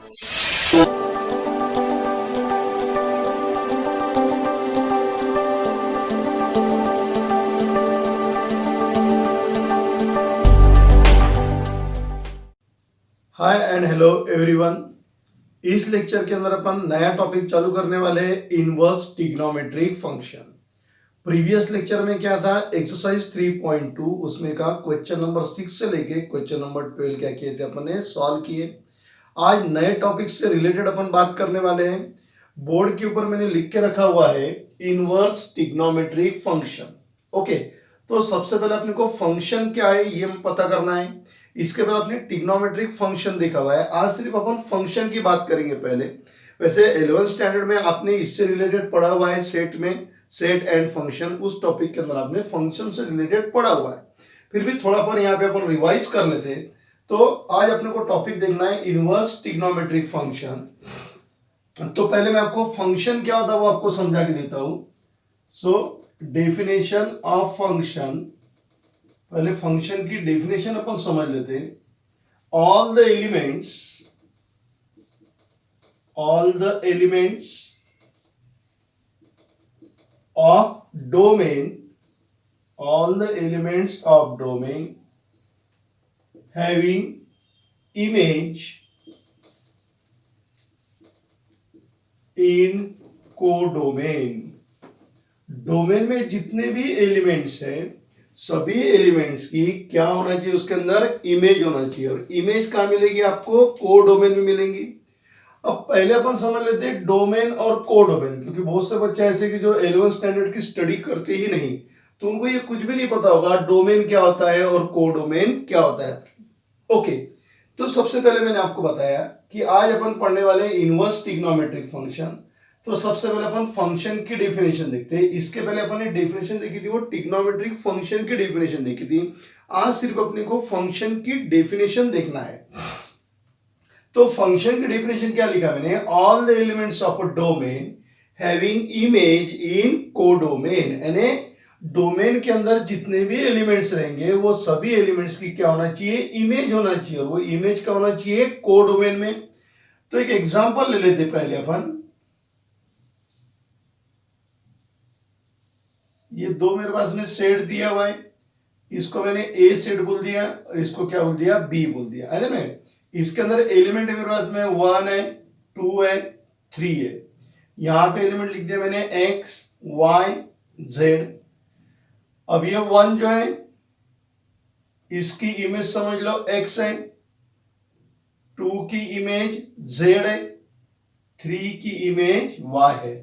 Hi and hello everyone. इस lecture के अंदर अपन नया टॉपिक चालू करने वाले हैं, inverse trigonometric function. Previous lecture में क्या था, एक्सरसाइज 3.2 उसमें का क्वेश्चन नंबर 6 से लेके क्वेश्चन नंबर 12 क्या किए थे अपन ने, सॉल्व किए। आज नए टॉपिक से रिलेटेड अपन बात करने वाले हैं। बोर्ड के ऊपर मैंने लिख के रखा हुआ है इनवर्स ट्रिग्नोमेट्रिक फंक्शन। ओके, तो सबसे पहले अपने को फंक्शन क्या है ये पता करना है। इसके बाद अपने ट्रिग्नोमेट्रिक फंक्शन देखा हुआ है। आज सिर्फ अपन फंक्शन की बात करेंगे पहले। वैसे 11th स्टैंडर्ड में आपने इससे रिलेटेड पढ़ा हुआ है, सेट में सेट एंड फंक्शन, उस टॉपिक के अंदर आपने फंक्शन से रिलेटेड पढ़ा हुआ है। फिर भी थोड़ा अपन यहाँ पे अपन रिवाइज कर लेते हैं। तो आज अपने को टॉपिक देखना है इनवर्स ट्रिग्नोमेट्रिक फंक्शन। तो पहले मैं आपको फंक्शन क्या होता है वो आपको समझा के देता हूं। सो डेफिनेशन ऑफ फंक्शन, पहले फंक्शन की डेफिनेशन अपन समझ लेते हैं। All the elements of domain, all the elements of domain having image in codomain। Domain में जितने भी एलिमेंट्स हैं, सभी एलिमेंट्स की क्या होना चाहिए, उसके अंदर इमेज होना चाहिए। और इमेज कहाँ मिलेगी आपको, कोडोमेन में मिलेंगी। अब पहले अपन समझ लेते हैं डोमेन और कोडोमेन, क्योंकि बहुत से बच्चे ऐसे कि जो 11th स्टैंडर्ड की स्टडी करते ही नहीं, तो उनको ये कुछ भी नहीं पता होगा डोमेन क्या होता है और कोडोमेन क्या होता है। ओके, तो सबसे पहले मैंने आपको बताया कि आज अपन पढ़ने वाले इनवर्स ट्रिग्नोमेट्रिक फंक्शन। तो सबसे पहले अपन फंक्शन की डेफिनेशन देखते हैं। इसके पहले अपन ने डेफिनेशन देखी थी, वो ट्रिग्नोमेट्रिक फंक्शन की डेफिनेशन देखी थी। आज सिर्फ अपने को फंक्शन की डेफिनेशन देखना है। तो फंक्शन की डेफिनेशन क्या लिखा मैंने, all the elements of a domain having image in codomain, यानी डोमेन के अंदर जितने भी एलिमेंट्स रहेंगे वो सभी एलिमेंट्स की क्या होना चाहिए, इमेज होना चाहिए। और वो इमेज का होना चाहिए कोडोमेन में। तो एक एग्जांपल ले लेते पहले अपन। ये दो मेरे पास में सेट दिया हुआ है, इसको मैंने ए सेट बोल दिया और इसको क्या बोल दिया, बी बोल दिया, है ना। इसके अंदर एलिमेंट मेरे पास में 1 है, 2 है, 3 है। यहां पे एलिमेंट लिख दिया मैंने एक्स, वाई, जेड। अब ये 1 जो है इसकी इमेज समझ लो x है, 2 की इमेज z है, 3 की इमेज y है।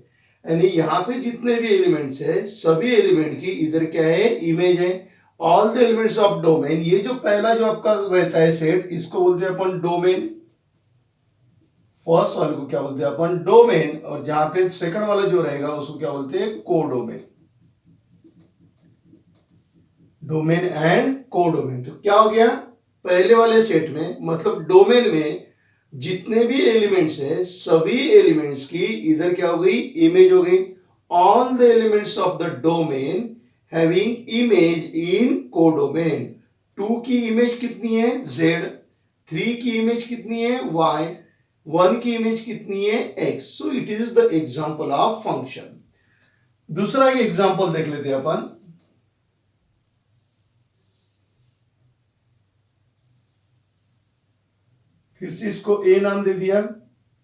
यानी यहां पे जितने भी एलिमेंट्स है सभी एलिमेंट की इधर क्या है, इमेज है। All the elements of domain, ये जो पहला जो आपका रहता है सेट, इसको बोलते हैं अपन डोमेन। फर्स्ट वाले को क्या बोलते हैं अपन, डोमेन। और जहां पे सेकंड वाला जो रहेगा उसको क्या बोलते हैं, कोडोमेन। Domain and codomain. तो क्या हो गया, पहले वाले सेट में मतलब डोमेन में जितने भी एलिमेंट्स है सभी एलिमेंट्स की इधर क्या हो गई, इमेज हो गई। All the elements of the domain having image in codomain. 2 की इमेज कितनी है, z। 3 की इमेज कितनी है, y। 1 की इमेज कितनी है, x। So it is the example of function. दूसरा एक एग्जांपल देख लेते हैं अपन। फिर से इसको ए नाम दे दिया,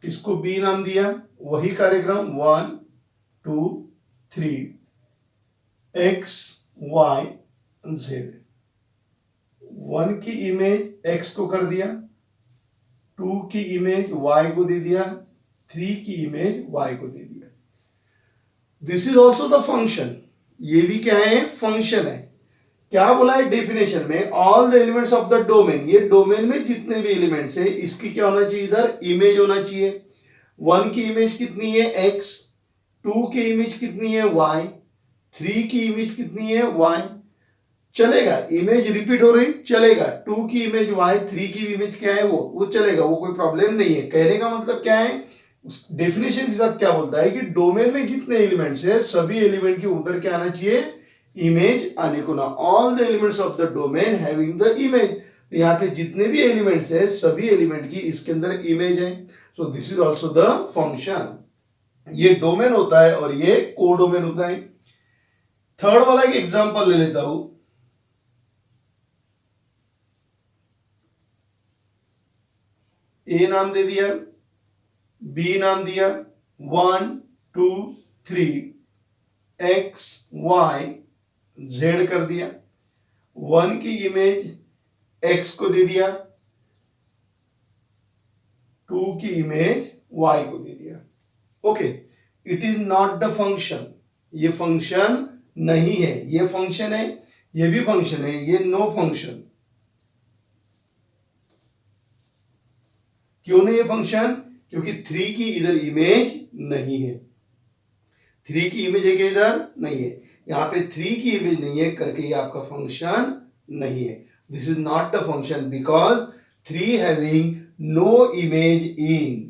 इसको बी नाम दिया, वही कार्यक्रम 1 2 3 एक्स वाई जेड। 1 की इमेज एक्स को कर दिया, 2 की इमेज वाई को दे दिया, 3 की इमेज वाई को दे दिया। This is also the function. ये भी क्या है, फंक्शन है। क्या बोला है डेफिनेशन में, all the elements of the domain. ये डोमेन में जितने भी एलिमेंट्स है इसकी क्या होना चाहिए, इधर इमेज होना चाहिए। 1 की इमेज कितनी है, x। 2 की इमेज कितनी है, y। 3 की इमेज कितनी है, y। चलेगा, इमेज रिपीट हो रही चलेगा। 2 की इमेज y, 3 की इमेज क्या है, वो चलेगा, वो कोई प्रॉब्लम नहीं है। कहने का मतलब क्या है, डेफिनेशन के साथ क्या बोलता है कि डोमेन में जितने एलिमेंट्स है सभी एलिमेंट के उधर क्या आना चाहिए, इमेज आने को ना। All the elements of the domain having the image. यहाँ पे जितने भी एलिमेंट्स है सभी एलिमेंट की इसके अंदर इमेज है। तो this is also the function. ये डोमेन होता है और ये कोडोमेन होता है। थर्ड वाला एक एग्जांपल ले लेता हूं। ए नाम दे दिया, बी नाम दिया, 1 2 3 एक्स वाई जेड कर दिया। 1 की इमेज एक्स को दे दिया, 2 की इमेज वाई को दे दिया। Okay, it is not the function, ये फंक्शन नहीं है। ये फंक्शन है, ये भी फंक्शन है, ये नो फंक्शन। क्यों नहीं है फंक्शन? क्योंकि 3 की इधर इमेज नहीं है। 3 की इमेज है कि इधर नहीं है, यहां पे 3 की इमेज नहीं है करके ये आपका फंक्शन नहीं है। This is not the function because 3 having no image in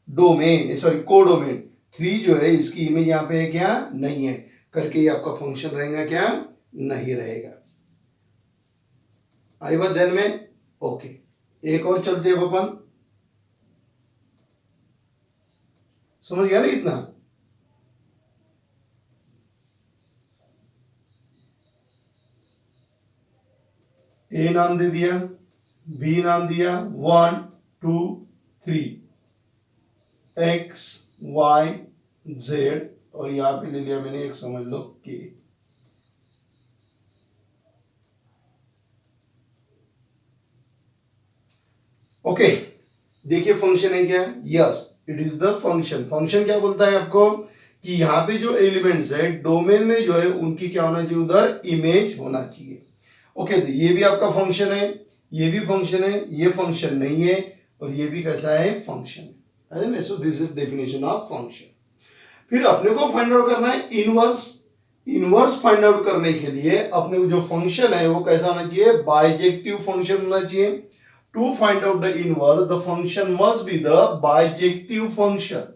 domain, sorry codomain. 3 जो है इसकी इमेज यहां पे है क्या? नहीं है करके ये आपका फंक्शन रहेगा क्या? नहीं रहेगा। आई बात ध्यान में? ओके, एक और चलते हैं अपन। समझ गया ना इतना? ए नाम दे दिया, बी नाम दिया, 1 2 3 एक्स वाई जेड, और यहां पे ले लिया मैंने एक, समझ लो के। ओके, देखिए फंक्शन है क्या? Yes, it is the function. Function क्या बोलता है आपको? कि यहां पे जो एलिमेंट्स है डोमेन में जो है उनकी क्या होना चाहिए? उधर इमेज होना चाहिए। ओके, तो ये भी आपका फंक्शन है, ये भी फंक्शन है, ये फंक्शन नहीं है, और ये भी कैसा है? फंक्शन है। So this is definition of function. फिर अपने को फाइंड आउट करना है इनवर्स। इनवर्स फाइंड आउट करने के लिए अपने को जो फंक्शन है वो कैसा होना चाहिए? बाइजेक्टिव फंक्शन होना चाहिए। To find out the inverse the function must be the bijective function.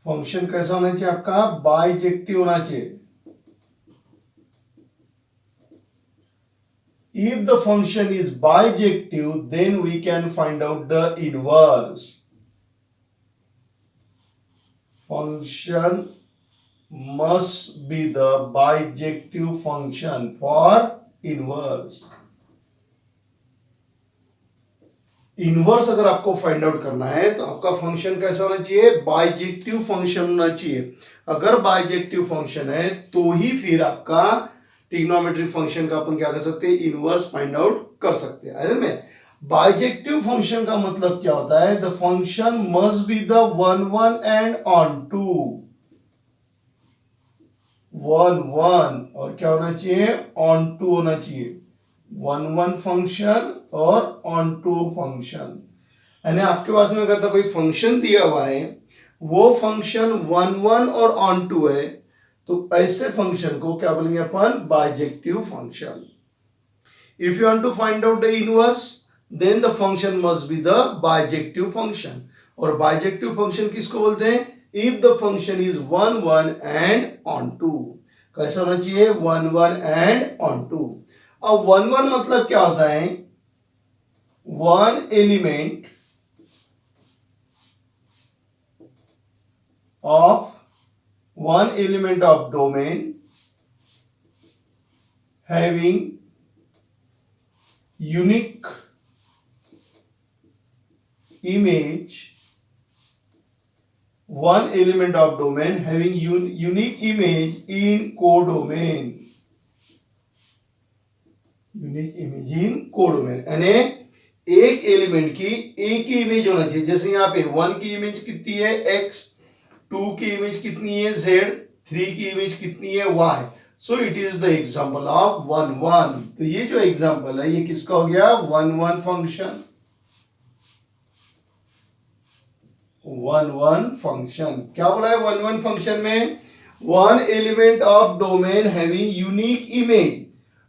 Function कैसा होना चाहिए आपका? बाइजेक्टिव होना चाहिए। If the function is bijective, then we can find out the inverse. Function must be the bijective function for inverse. Inverse अगर आपको find out करना है तो आपका फंक्शन कैसा होना चाहिए? बाइजेक्टिव फंक्शन होना चाहिए। अगर बाइजेक्टिव फंक्शन है तो ही फिर आपका ट्रिग्नोमेट्रिक फंक्शन का अपन क्या कर सकते हैं? इनवर्स फाइंड आउट कर सकते हैं। ऐसे में बाइजेक्टिव फंक्शन का मतलब क्या होता है? The function must be the 1 1 and onto. 1 1 और क्या होना चाहिए? ऑन टू होना चाहिए। 1 1 फंक्शन और ऑन टू फंक्शन। यानी आपके पास में अगर कोई फंक्शन दिया हुआ है, वो फंक्शन 1 1 और ऑन टू है, तो ऐसे फंक्शन को क्या बोलेंगे अपन? Bijective function. If you want to find out the inverse then the function must be the bijective function. और बाइजेक्टिव फंक्शन किसको बोलते हैं? If the function is 1 1 and onto. कैसा होना चाहिए? 1 1 एंड ऑन टू। अब 1 1 मतलब क्या होता है? 1 element of one element of domain having unique image, one element of domain having unique image in codomain, unique image in codomain। यानी एक एलिमेंट की एक ही इमेज होना चाहिए। जैसे यहां पे 1 की इमेज कितनी है? x, 2 की इमेज कितनी है? z, 3 की इमेज कितनी है? y। So it is the example of 1 1। तो ये जो एग्जाम्पल है ये किसका हो गया? 1 1 फंक्शन। 1 1 फंक्शन क्या बोला है 1 1 फंक्शन में? 1 element of domain having unique image.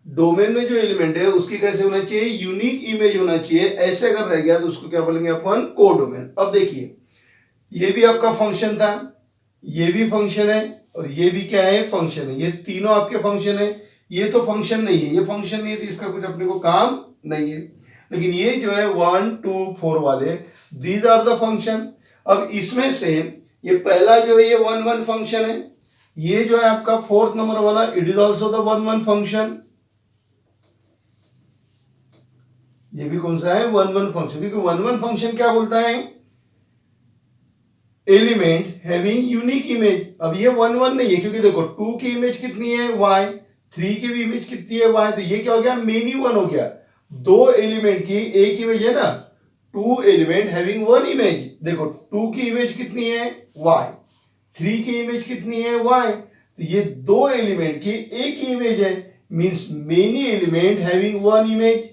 Domain में जो एलिमेंट है उसकी कैसे होना चाहिए? यूनिक इमेज होना चाहिए। ऐसे अगर रह गया तो उसको क्या बोलेंगे अपन? कोडोमेन। अब देखिए, ये भी आपका फंक्शन था, ये भी फंक्शन है, और ये भी क्या है? फंक्शन है। ये तीनों आपके फंक्शन है। ये तो फंक्शन नहीं है, ये फंक्शन नहीं है तो इसका कुछ अपने को काम नहीं है। लेकिन ये जो है 1 2 4 वाले दीज आर द फंक्शन। अब इसमें से ये पहला जो है ये 1 1 फंक्शन है, ये जो है आपका फोर्थ नंबर वाला it is also the 1 1 function. ये भी कौन सा है 1 1 फंक्शन, क्योंकि 1 1 फंक्शन क्या बोलता है एलिमेंट हैविंग यूनिक इमेज। अब ये 1 1 नहीं है क्योंकि देखो 2 की इमेज कितनी है y, 3 की भी इमेज कितनी है y, तो ये क्या हो गया मेनी 1 हो गया। दो एलिमेंट की एक इमेज है ना, 2 एलिमेंट हैविंग 1 इमेज। देखो 2 की इमेज कितनी है y, 3 की इमेज कितनी है y, तो ये दो एलिमेंट की एक ही इमेज है, means many element having 1 image,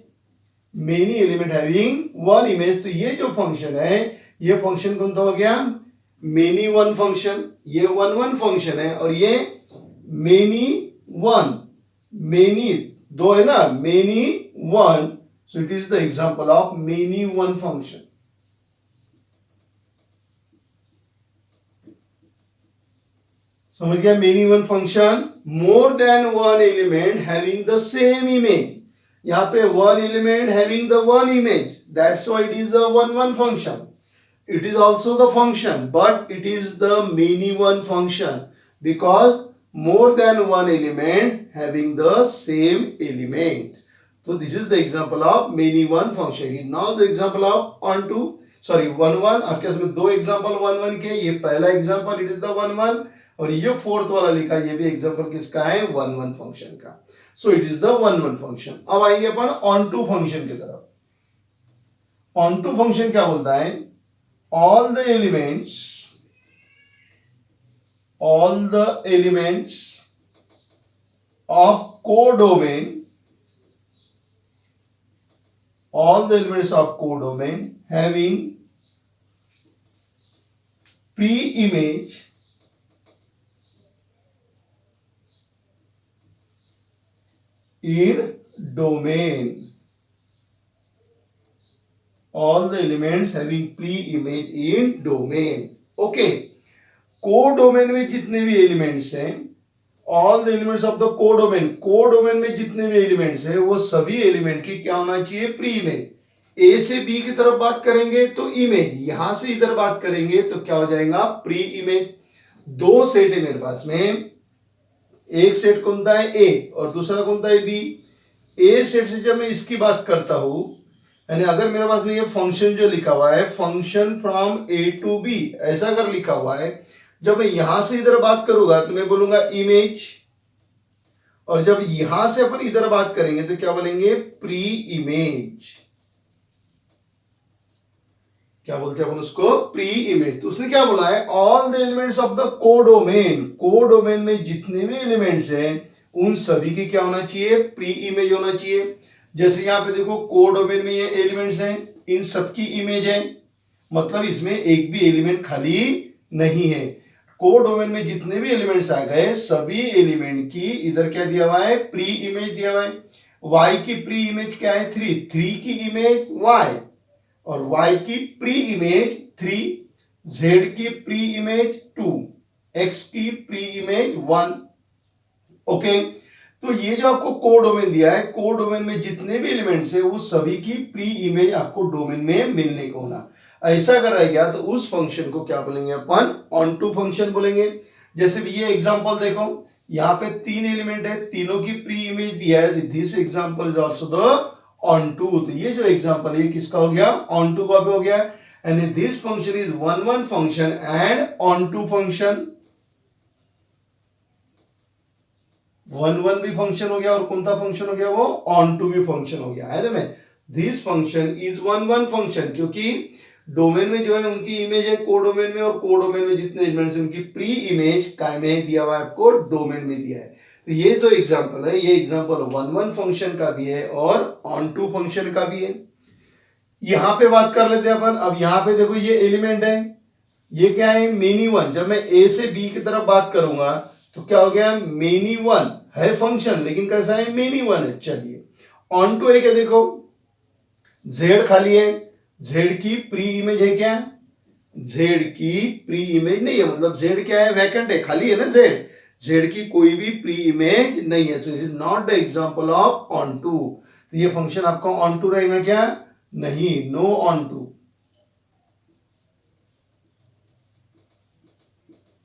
many element having 1 image. तो ये जो फंक्शन है ये फंक्शन कौन सा हो गया मेनी 1 फंक्शन। ये 1 1 फंक्शन है और ये मेनी 1, मेनी दो है ना many 1, so it is the example of many 1 function. समझ गया many 1 function, more than 1 element having the same image. यहां पे 1 element having the 1 image, that's why it is the 1 1 function. It is also the function, but it is the many one function because more than one element having the same element. So this is the example of many one function. Now the example of onto, sorry 1 1, आपके इसमें दो example 1 1 के, ये पहला example it is the 1 1 और ये जो fourth वाला लिखा ये भी एग्जांपल किसका है 1 1 फंक्शन का। सो इट इज द 1 1 फंक्शन। अब आएंगे अपन onto फंक्शन की तरफ। onto फंक्शन क्या बोलता है all the elements of codomain, all the elements of codomain having pre-image in domain, all the elements having pre-image in domain. Okay, codomain में जितने भी एलिमेंट्स हैं, all the elements of the codomain, codomain में जितने भी elements हैं वो सभी एलिमेंट की क्या होना चाहिए प्री इमेज। ए से बी की तरफ बात करेंगे तो इमेज, यहां से इधर बात करेंगे तो क्या हो जाएगा प्री इमेज। दो सेट है मेरे पास में, एक सेट कौन सा है ए और दूसरा कौन सा है बी। ए सेट से जब मैं इसकी बात करता हूं, यानी अगर मेरे पास में ये फंक्शन जो लिखा हुआ है function from A to B ऐसा अगर लिखा हुआ है, जब मैं यहां से इधर बात करूंगा तो मैं बोलूंगा इमेज, और जब यहां से अपन इधर बात करेंगे तो क्या बोलेंगे प्री इमेज। क्या बोलते हैं अपन उसको प्री इमेज। तो उसने क्या बोला है all the elements of the codomain, codomain में जितने भी एलिमेंट्स हैं उन सभी की क्या होना चाहिए प्री इमेज होना चाहिए। जैसे यहां पे देखो कोडोमेन में ये एलिमेंट्स हैं, इन सबकी इमेज है, मतलब इसमें एक भी एलिमेंट खाली नहीं है। कोडोमेन में जितने भी एलिमेंट्स आ गए सभी एलिमेंट की इधर क्या दिया हुआ है प्री इमेज दिया हुआ है। y की प्री इमेज क्या है 3, 3 की इमेज y और y की प्री इमेज 3, z की प्री इमेज 2, x की प्री इमेज 1। ओके, तो ये जो आपको कोडोमेन दिया है, कोडोमेन में जितने भी एलिमेंट्स है वो सभी की प्री इमेज आपको डोमेन में मिलने को होना। ऐसा अगर रह गया तो उस फंक्शन को क्या बोलेंगे अपन ऑनटू फंक्शन बोलेंगे। जैसे भी ये एग्जांपल देखो, यहाँ पे 3 एलिमेंट है, तीनों की प्री इमेज दिया है, this example is also the onto. तो ये जो एग्जांपल है किसका हो गया ऑनटू का भी हो गया, and this function is 1 1 function and onto function. 1 1 भी फंक्शन हो गया और कौन सा फंक्शन हो गया वो ऑनटू भी फंक्शन हो गया है ना। दिस फंक्शन इज 1 1 फंक्शन, क्योंकि डोमेन में जो है उनकी इमेज है कोडोमेन में, और कोडोमेन में जितने एलिमेंट्स हैं उनकी प्री इमेज काय में दिया हुआ है आपको डोमेन में दिया है। तो ये जो एग्जांपल है ये एग्जांपल 1 1 फंक्शन का भी है और ऑनटू फंक्शन का भी है। यहां पे बात कर लेते हैं अपन। अब यहां पे देखो ये एलिमेंट है, ये क्या है मेनी 1। जब मैं ए से बी की तरफ बात करूंगा तो क्या हो गया मेनी 1 है फंक्शन, लेकिन कैसा है मेनी 1 है। चलिए ऑनटू है क्या, देखो z खाली है, z की प्री इमेज है क्या, z की प्री इमेज नहीं है, मतलब z क्या है वैकेंट है, खाली है ना z की कोई भी प्री इमेज नहीं है। सो it is not the example of onto. तो ये फंक्शन आपका ऑनटू रहेगा क्या नहीं, नो ऑन टू,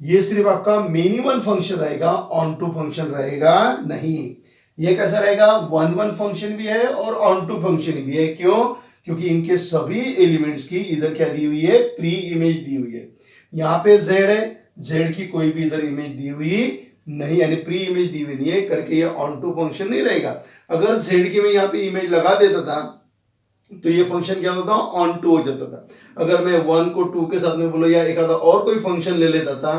ये सिर्फ आपका मेनी वन फंक्शन रहेगा, ऑन टू फंक्शन रहेगा नहीं। ये कैसा रहेगा, वन वन फंक्शन भी है और ऑन टू फंक्शन भी है। क्यों? क्योंकि इनके सभी एलिमेंट्स की इधर क्या दी हुई है, प्री इमेज दी हुई है। यहाँ पे जेड है, जेड की कोई भी इधर इमेज दी हुई नहीं, यानी प्री इमेज दी हुई नहीं है करके ये ऑन टू फंक्शन नहीं रहेगा। अगर जेड की मैं यहाँ पे इमेज लगा देता था तो ये फंक्शन क्या होता था, ऑन टू हो जाता था। अगर मैं वन को टू के साथ में बोलो या एक आधा और कोई फंक्शन ले लेता था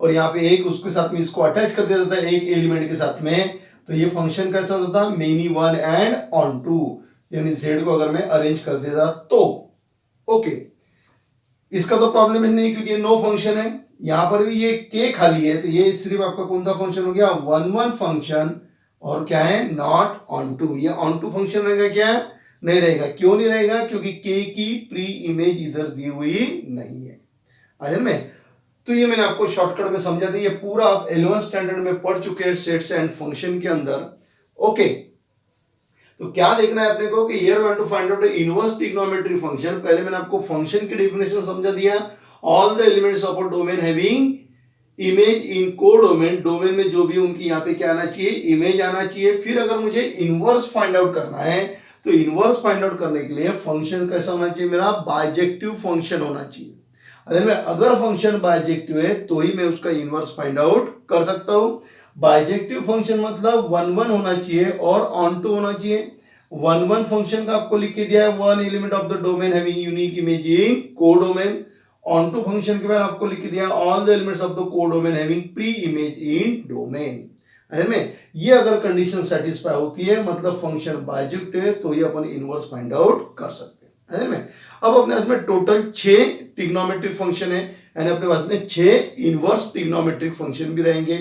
और यहाँ पे एक उसके साथ में इसको अटैच कर देता था एक एलिमेंट के साथ में, तो ये फंक्शन कैसा होता था, many one and onto, यानी जेड को अगर मैं अरेंज कर देता तो ओके। इसका तो प्रॉब्लम ही नहीं क्योंकि नो फंक्शन है। यहां पर भी ये के खाली है, तो ये सिर्फ आपका कौन सा फंक्शन हो गया, वन वन फंक्शन, और क्या है, नॉट ऑन टू। ये ऑन टू फंक्शन रहेगा क्या, नहीं रहेगा। क्यों नहीं रहेगा, क्योंकि के की प्री इमेज इधर दी हुई नहीं है। आजन में तो ये मैंने आपको शॉर्टकट में समझा दी। ये पूरा आप 11th स्टैंडर्ड में पढ़ चुके हैं सेट्स एंड फंक्शन के अंदर। ओके, तो क्या देखना है अपने को कि here we want to find out inverse trigonometry function. पहले मैंने आपको फंक्शन की डेफिनेशन समझा दिया, all the elements of a domain having image in codomain, domain में जो भी उनकी यहाँ पे क्या आना चाहिए, इमेज आना चाहिए। फिर अगर मुझे इनवर्स फाइंड आउट करना है तो इनवर्स फाइंड आउट करने के लिए फंक्शन कैसा होना चाहिए, मेरा बाइजेक्टिव फंक्शन होना चाहिए। अगर फंक्शन बाइजेक्टिव है तो ही मैं उसका इनवर्स फाइंड आउट कर सकता हूं। बाइजेक्टिव फंक्शन मतलब वन वन होना चाहिए और ऑन टू होना चाहिए। वन वन फंक्शन का आपको लिख के दिया है, one element of the domain having unique image in को डोमेन। ऑन टू फंक्शन के बाद आपको लिख के दिया all the elements of the codomain having pre image in domain. में ये अगर कंडीशन सेटिस्फाई होती है मतलब फंक्शन बाइजेक्टिव है, तो ये अपन इनवर्स फाइंड आउट कर सकते हैं। में अब अपने पास में टोटल 6 ट्रिग्नोमेट्रिक फंक्शन है, यानी अपने पास में 6 इनवर्स ट्रिग्नोमेट्रिक फंक्शन भी रहेंगे।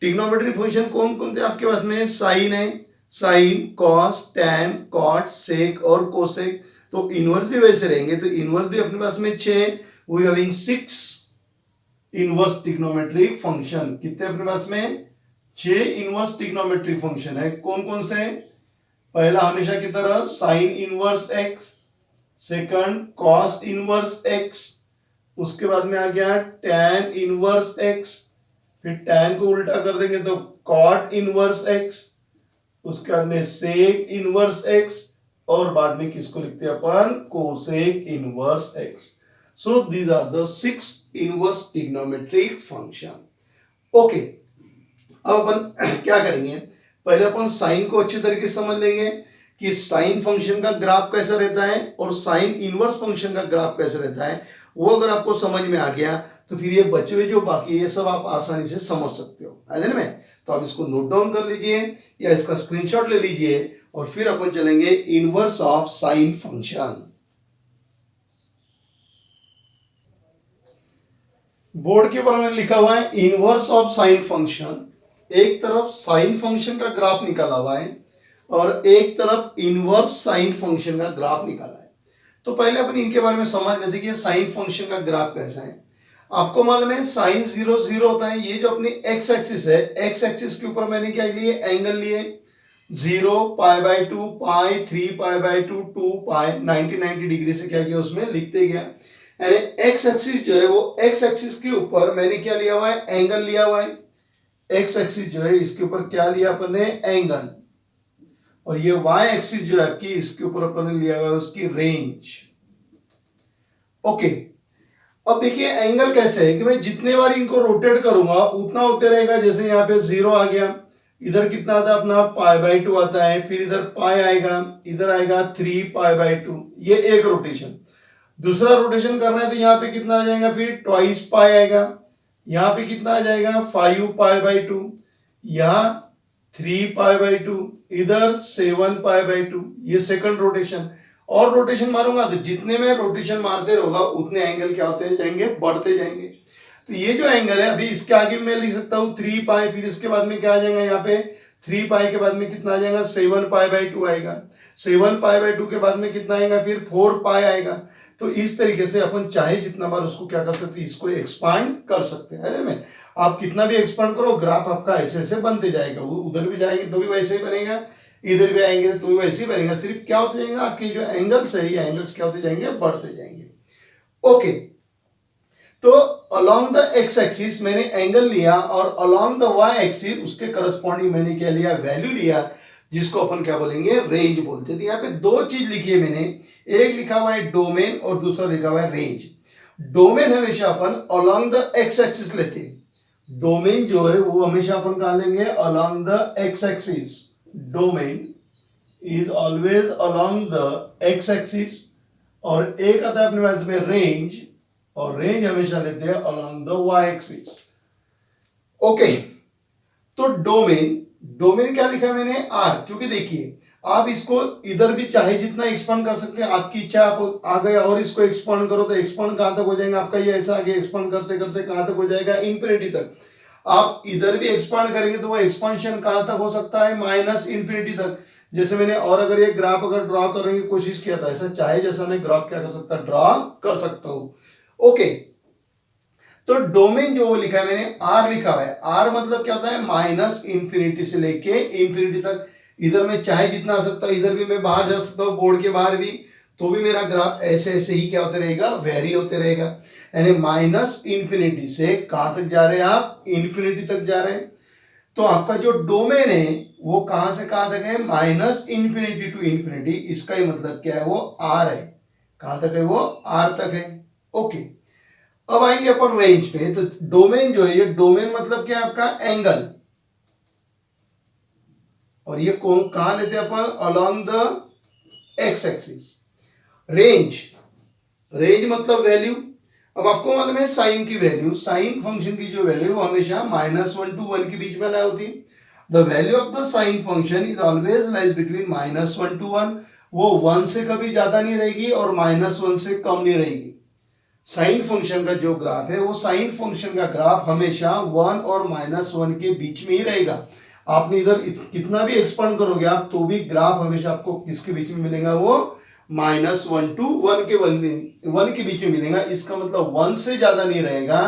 ट्रिग्नोमेट्रिक फंक्शन कौन कौन थे आपके पास में, साइन है, साइन, कॉस, टैन, कॉट, सेक और कोसेक। तो इनवर्स भी वैसे रहेंगे, तो इनवर्स भी अपने पास में 6, we having 6 inverse trigonometric function. कितने अपने पास में, 6 इनवर्स ट्रिग्नोमेट्रिक फंक्शन है। कौन कौन से, पहला हमेशा की तरह sign inverse x, second cos inverse x, उसके बाद में आ गया टैन इनवर्स एक्स, फिर टैन को उल्टा कर देंगे तो कॉट इनवर्स एक्स, उसके बाद में सेक इनवर्स एक्स, और बाद में किसको लिखते हैं अपन, cosec inverse x. So these are the 6 inverse trigonometric function. Okay, अब अपन क्या करेंगे, पहले अपन साइन को अच्छी तरीके से समझ लेंगे कि साइन फंक्शन का ग्राफ कैसा रहता है और साइन इनवर्स फंक्शन का ग्राफ कैसा रहता है। वो अगर आपको समझ में आ गया तो फिर ये बचे हुए जो बाकी है सब आप आसानी से समझ सकते हो, है ना। तो आप इसको नोट डाउन कर लीजिए या इसका स्क्रीनशॉट ले लीजिए और फिर अपन चलेंगे inverse of sine function. Board के ऊपर मैंने लिखा हुआ है इनवर्स ऑफ साइन फंक्शन। एक तरफ साइन फंक्शन का ग्राफ निकाला हुआ है और एक तरफ इनवर्स साइन फंक्शन का ग्राफ निकाला है। तो पहले अपन इनके बारे में समझ लेते हैं कि साइन फंक्शन का ग्राफ कैसा है। आपको मालूम है साइन 0 0 होता है। ये जो अपनी एक्स एक्सिस है, एक्स एक्सिस के ऊपर मैंने क्या लिए, एंगल लिए 0, π/2, पाई, 3 π/2, 2 पाई, 90 डिग्री से क्या किया उसमें लिखते गया। यानी एक्स एक्सिस जो है वो एक्स एक्सिस के ऊपर मैंने क्या लिया हुआ है, एंगल लिया हुआ है। एक्स एक्सिस जो है इसके ऊपर क्या लिया अपन ने, एंगल, और ये वाई एक्सिस जो है आपकी इसके ऊपर अपन ने लिया हुआ है उसकी रेंज। ओके, अब देखिए एंगल कैसे है कि मैं जितने बार इनको रोटेट करूंगा उतना होते रहेगा। जैसे यहाँ पे 0 आ गया, इधर कितना आता है अपना π/2 आता है, फिर इधर पाई आएगा, इधर आएगा 3 π/2, ये एक रोटेशन। दूसरा रोटेशन करना है तो यहाँ पे कितना आ जाएगा, फिर ट्वाइस पाई आएगा, यहाँ पे कितना आ जाएगा 5 π/2, यहाँ 3 π/2, इधर 7 π/2, ये सेकंड रोटेशन। और रोटेशन मारूंगा तो जितने में रोटेशन मारते रहूंगा उतने एंगल क्या होते जाएंगे, बढ़ते जाएंगे। तो ये जो एंगल है अभी इसके आगे मैं लिख सकता हूँ 3 पाई, फिर इसके बाद में क्या आ जाएगा, यहाँ पे 3 पाई के बाद में कितना आ जाएगा 7 π/2 आएगा, 7 π/2 के बाद में कितना आएगा, फिर 4 पाई आएगा। तो इस तरीके से अपन चाहे जितना बार उसको क्या कर सकते हैं, इसको एक्सपांड कर सकते हैं। में आप कितना भी एक्सपांड करो ग्राफ आपका ऐसे ऐसे बनते जाएगा, उधर भी जाएंगे तो भी वैसे ही बनेगा, इधर भी आएंगे तो वैसे ही बनेगा, सिर्फ क्या होते जाएंगे आपके जो एंगल्स है ये एंगल्स क्या होते जाएंगे, बढ़ते जाएंगे। ओके, तो अलोंग द एक्स एक्सिस मैंने एंगल लिया और अलोंग द वाई एक्सिस उसके करस्पॉन्डिंग मैंने क्या लिया, वैल्यू लिया, जिसको अपन क्या बोलेंगे, रेंज बोलते थे। यहाँ पे दो चीज लिखी है मैंने, एक लिखा हुआ है डोमेन और दूसरा लिखा हुआ है रेंज। डोमेन हमेशा अपन अलोंग द एक्स एक्सिस लेते हैं, डोमेन जो है वो हमेशा अपन कहा लेंगे along the x axis, domain is always along the x axis. और एक आता है अपने पास में रेंज, और रेंज हमेशा लेते हैं along the y axis. Okay, तो डोमेन, डोमेन क्या लिखा मैंने, आर, क्योंकि देखिए आप इसको इधर भी चाहे जितना एक्सपांड कर सकते हैं, आपकी इच्छा, आप आ गए और इसको एक्सपांड करो तो एक्सपांड कहां तक हो जाएगा आपका, ये ऐसा आगे एक्सपांड करते करते कहां तक हो जाएगा, इंफिनिटी तक। आप इधर भी एक्सपांड करेंगे तो वो एक्सपांशन कहां तक हो सकता है, माइनस इंफिनिटी तक। जैसे मैंने और अगर ये ग्राफ अगर ड्रॉ करने की कोशिश किया था, ऐसा चाहे जैसा मैं ग्राफ क्या कर सकता, ड्रॉ कर सकता हूं। ओके, तो डोमेन जो वो लिखा है मैंने, आर लिखा हुआ है। आर मतलब क्या होता है, माइनस इंफिनिटी से लेके इंफिनिटी तक। इधर मैं चाहे जितना आ सकता हूं, इधर भी मैं बाहर जा सकता हूं, बोर्ड के बाहर भी, तो भी मेरा ग्राफ ऐसे ऐसे ही क्या होते रहेगा, वेरी होते रहेगा। यानी माइनस इंफिनिटी से कहां तक जा रहे हैं आप, इंफिनिटी तक जा रहे हैं। तो आपका जो डोमेन है वो कहां से कहां तक है, माइनस इंफिनिटी टू इंफिनिटी। इसका ही मतलब क्या है, वो आर है। कहां तक है वो, आर तक है। ओके, अब आएंगे अपन रेंज पे। तो डोमेन जो है, ये डोमेन मतलब क्या है आपका, एंगल, और ये कौन कहां लेते हैं अपन, along the x axis. Range, range मतलब वैल्यू। अब आपको मालूम है साइन की वैल्यू, साइन फंक्शन की जो वैल्यू वो हमेशा -1 to 1 के बीच में लाई होती है। The value of the sine function is always lies between -1 to 1। वो 1 से कभी ज्यादा नहीं रहेगी और -1 से कम नहीं रहेगी। साइन फंक्शन का जो ग्राफ है वो साइन फंक्शन का ग्राफ हमेशा 1 और -1 के बीच में ही रहेगा। आपने इधर कितना भी एक्सपांड करोगे आप, तो भी ग्राफ हमेशा आपको किसके बीच में मिलेगा, वो -1 to 1 के बीच में मिलेगा। इसका मतलब 1 से ज्यादा नहीं रहेगा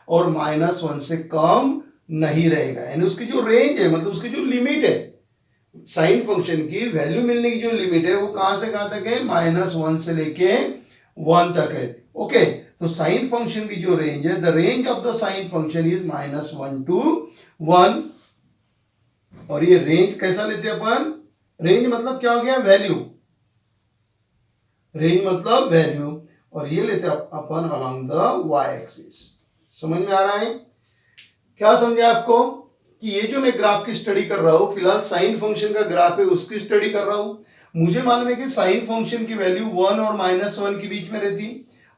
और -1 से कम नहीं रहेगा। यानी उसकी जो रेंज है, मतलब उसकी जो लिमिट है, साइन फंक्शन की वैल्यू मिलने की जो लिमिट है वो कहां से कहां तक है, -1 से लेके 1 तक है। ओके, तो साइन फंक्शन की जो रेंज है, the range of the sine function is -1 to 1। और ये रेंज कैसा लेते हैं अपन, रेंज मतलब क्या हो गया, वैल्यू, रेंज मतलब वैल्यू, और ये लेते हैं अपन अलोंग द वाई एक्सिस। समझ में आ रहा है, क्या समझे आपको, कि ये जो मैं ग्राफ की स्टडी कर रहा हूं, फिलहाल साइन फंक्शन का ग्राफ है उसकी स्टडी कर रहा हूं। मुझे मालूम है कि साइन फंक्शन की वैल्यू 1 और -1 के बीच में रहती,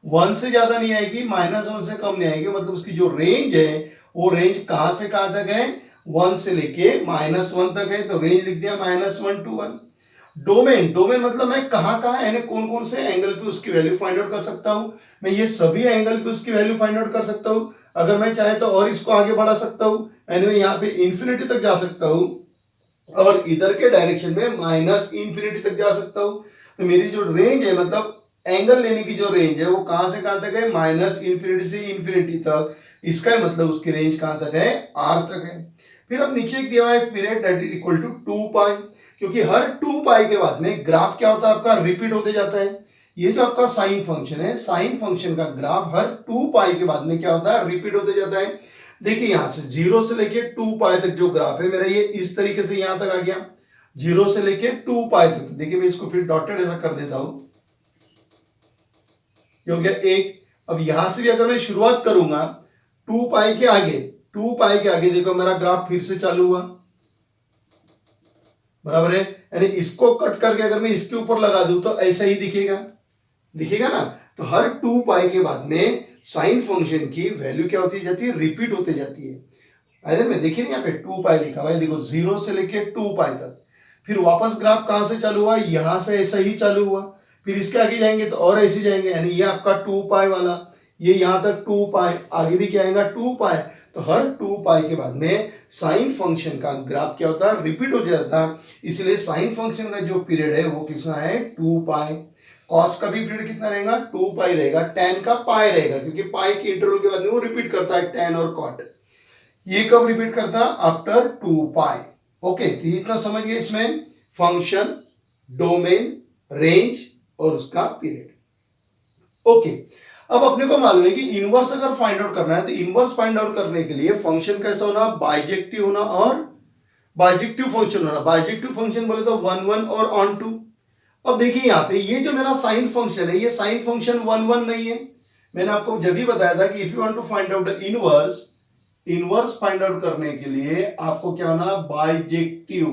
1 से ज्यादा नहीं आएगी, -1 से कम नहीं आएगी। मतलब उसकी जो रेंज है वो रेंज कहां से कहां तक है, 1 से लेके -1 तक है। तो रेंज लिख दिया -1 to 1। डोमेन, डोमेन मतलब मैं कहां कहां यानी कौन कौन से एंगल पे उसकी वैल्यू फाइंड आउट कर सकता हूं। मैं ये सभी एंगल पे उसकी वैल्यू फाइंड आउट कर सकता हूं। अगर मैं चाहे तो और इसको आगे बढ़ा सकता हूं, यानी मैं यहाँ पे इंफिनिटी तक जा सकता हूं और इधर के डायरेक्शन में -इंफिनिटी तक जा सकता हूं। तो मेरी जो रेंज है, मतलब एंगल लेने की जो रेंज है, वो कहां से कहां तक है, -इंफिनिटी से इंफिनिटी तक। इसका मतलब उसकी रेंज कहां तक है, आर तक है। फिर अब नीचे दिया हुआ है period that is equal to 2 pi, क्योंकि हर 2 पाई के बाद में ग्राफ क्या होता है आपका, रिपीट होते जाता है। ये जो आपका साइन फंक्शन है, साइन फंक्शन का ग्राफ हर 2 पाई के बाद में क्या होता है, रिपीट होते जाता है। देखिए यहां से 0 से लेके 2 पाई तक जो ग्राफ है मेरा, ये इस तरीके से यहां तक आ गया, 0 से लेके 2 पाई तक। देखिए मैं इसको फिर डॉटेड ऐसा कर देता हूं, ये हो गया एक। अब यहां से भी अगर मैं शुरुआत करूंगा 2 पाई के आगे, 2 पाई के आगे देखो मेरा ग्राफ फिर से चालू हुआ, बराबर है। यानी इसको कट करके अगर मैं इसके ऊपर लगा दूं तो ऐसा ही दिखेगा, दिखेगा ना। तो हर 2 पाई के बाद में साइन फंक्शन की वैल्यू क्या होती जाती है, रिपीट होते जाती है। अरे मैं देखिए यहाँ पे 2 पाई लिखा हुआ है, देखो 0 से लेके 2 पाई तक। फिर वापस ग्राफ कहां से चालू हुआ, यहां से ऐसा ही चालू हुआ, फिर इसके आगे जाएंगे तो और ऐसे जाएंगे। यानी ये आपका 2 पाई वाला, ये यहां तक 2 पाई, आगे भी क्या आएगा 2 पाई। तो हर 2 पाई के बाद में साइन फंक्शन का ग्राफ क्या होता है, रिपीट हो जाता है। इसलिए साइन फंक्शन का जो पीरियड है वो कितना है, 2 पाई। कॉस का भी पीरियड कितना रहेगा, 2 पाई रहेगा। tan का पाई रहेगा, क्योंकि पाई के इंटरवल के बाद में वो रिपीट करता है tan और cot। ये कब रिपीट करता है, आफ्टर 2 पाई। ओके, तो इतना समझ गए इसमें। फंक्शन, डोमेन, रेंज और उसका पीरियड। ओके, अब अपने को मालूम है कि इनवर्स अगर फाइंड आउट करना है तो इनवर्स फाइंड आउट करने के लिए फंक्शन कैसा होना, बाइजेक्टिव होना और बाइजेक्टिव फंक्शन होना। बाइजेक्टिव फंक्शन बोले तो 1 1 और ऑन टू। अब देखिए यहाँ पे ये जो मेरा साइन फंक्शन है, ये साइन फंक्शन 1 1 नहीं है। मैंने आपको जब भी बताया था कि if you want to find out the inverse, inverse find out करने के लिए आपको क्या होना, बाइजेक्टिव,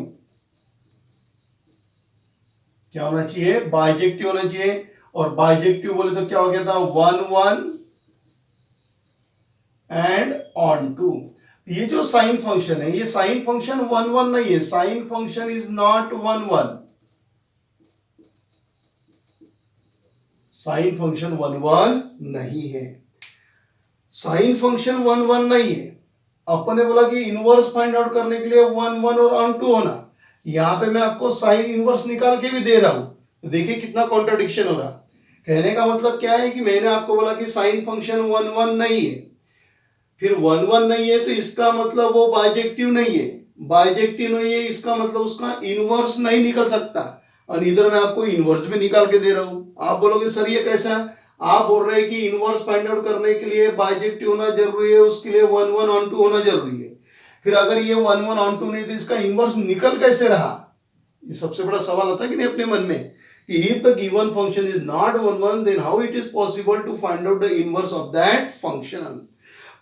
क्या होना चाहिए, बाइजेक्टिव होना चाहिए। और बाइजेक्टिव बोले तो क्या हो गया था, 1 1 एंड ऑन टू। ये जो साइन फंक्शन है, ये साइन फंक्शन 1 1 नहीं है। Sign function is not 1 1। Sine function 1 1 नहीं है। साइन फंक्शन 1 1 नहीं है। अपन ने बोला कि इनवर्स फाइंड आउट करने के लिए 1 1 और ऑन टू होना। यहां पे मैं आपको साइन इनवर्स निकाल के भी दे रहा हूं, तो देखिए कितना कॉन्ट्रडिक्शन हो रहा। कहने का मतलब क्या है कि मैंने आपको बोला कि साइन फंक्शन 1 1 नहीं है, फिर 1 1 नहीं है तो इसका मतलब वो बाइजेक्टिव नहीं है। बाइजेक्टिव नहीं है इसका मतलब उसका इनवर्स नहीं निकल सकता। और इधर मैं आपको इनवर्स भी निकाल के दे रहा हूं। आप बोलोगे सर ये कैसा है? आप बोल रहे हैं कि इनवर्स फाइंड आउट करने के लिए बाइजेक्टिव होना जरूरी है, उसके लिए 1 1 ऑन टू होना जरूरी है। फिर अगर ये 1 1 ऑन टू नहीं तो इसका इनवर्स निकल कैसे रहा? ये सबसे बड़ा सवाल आता है कि नहीं अपने मन में, कि if the given function is not 1 1 then how it is possible to find out the inverse of that function?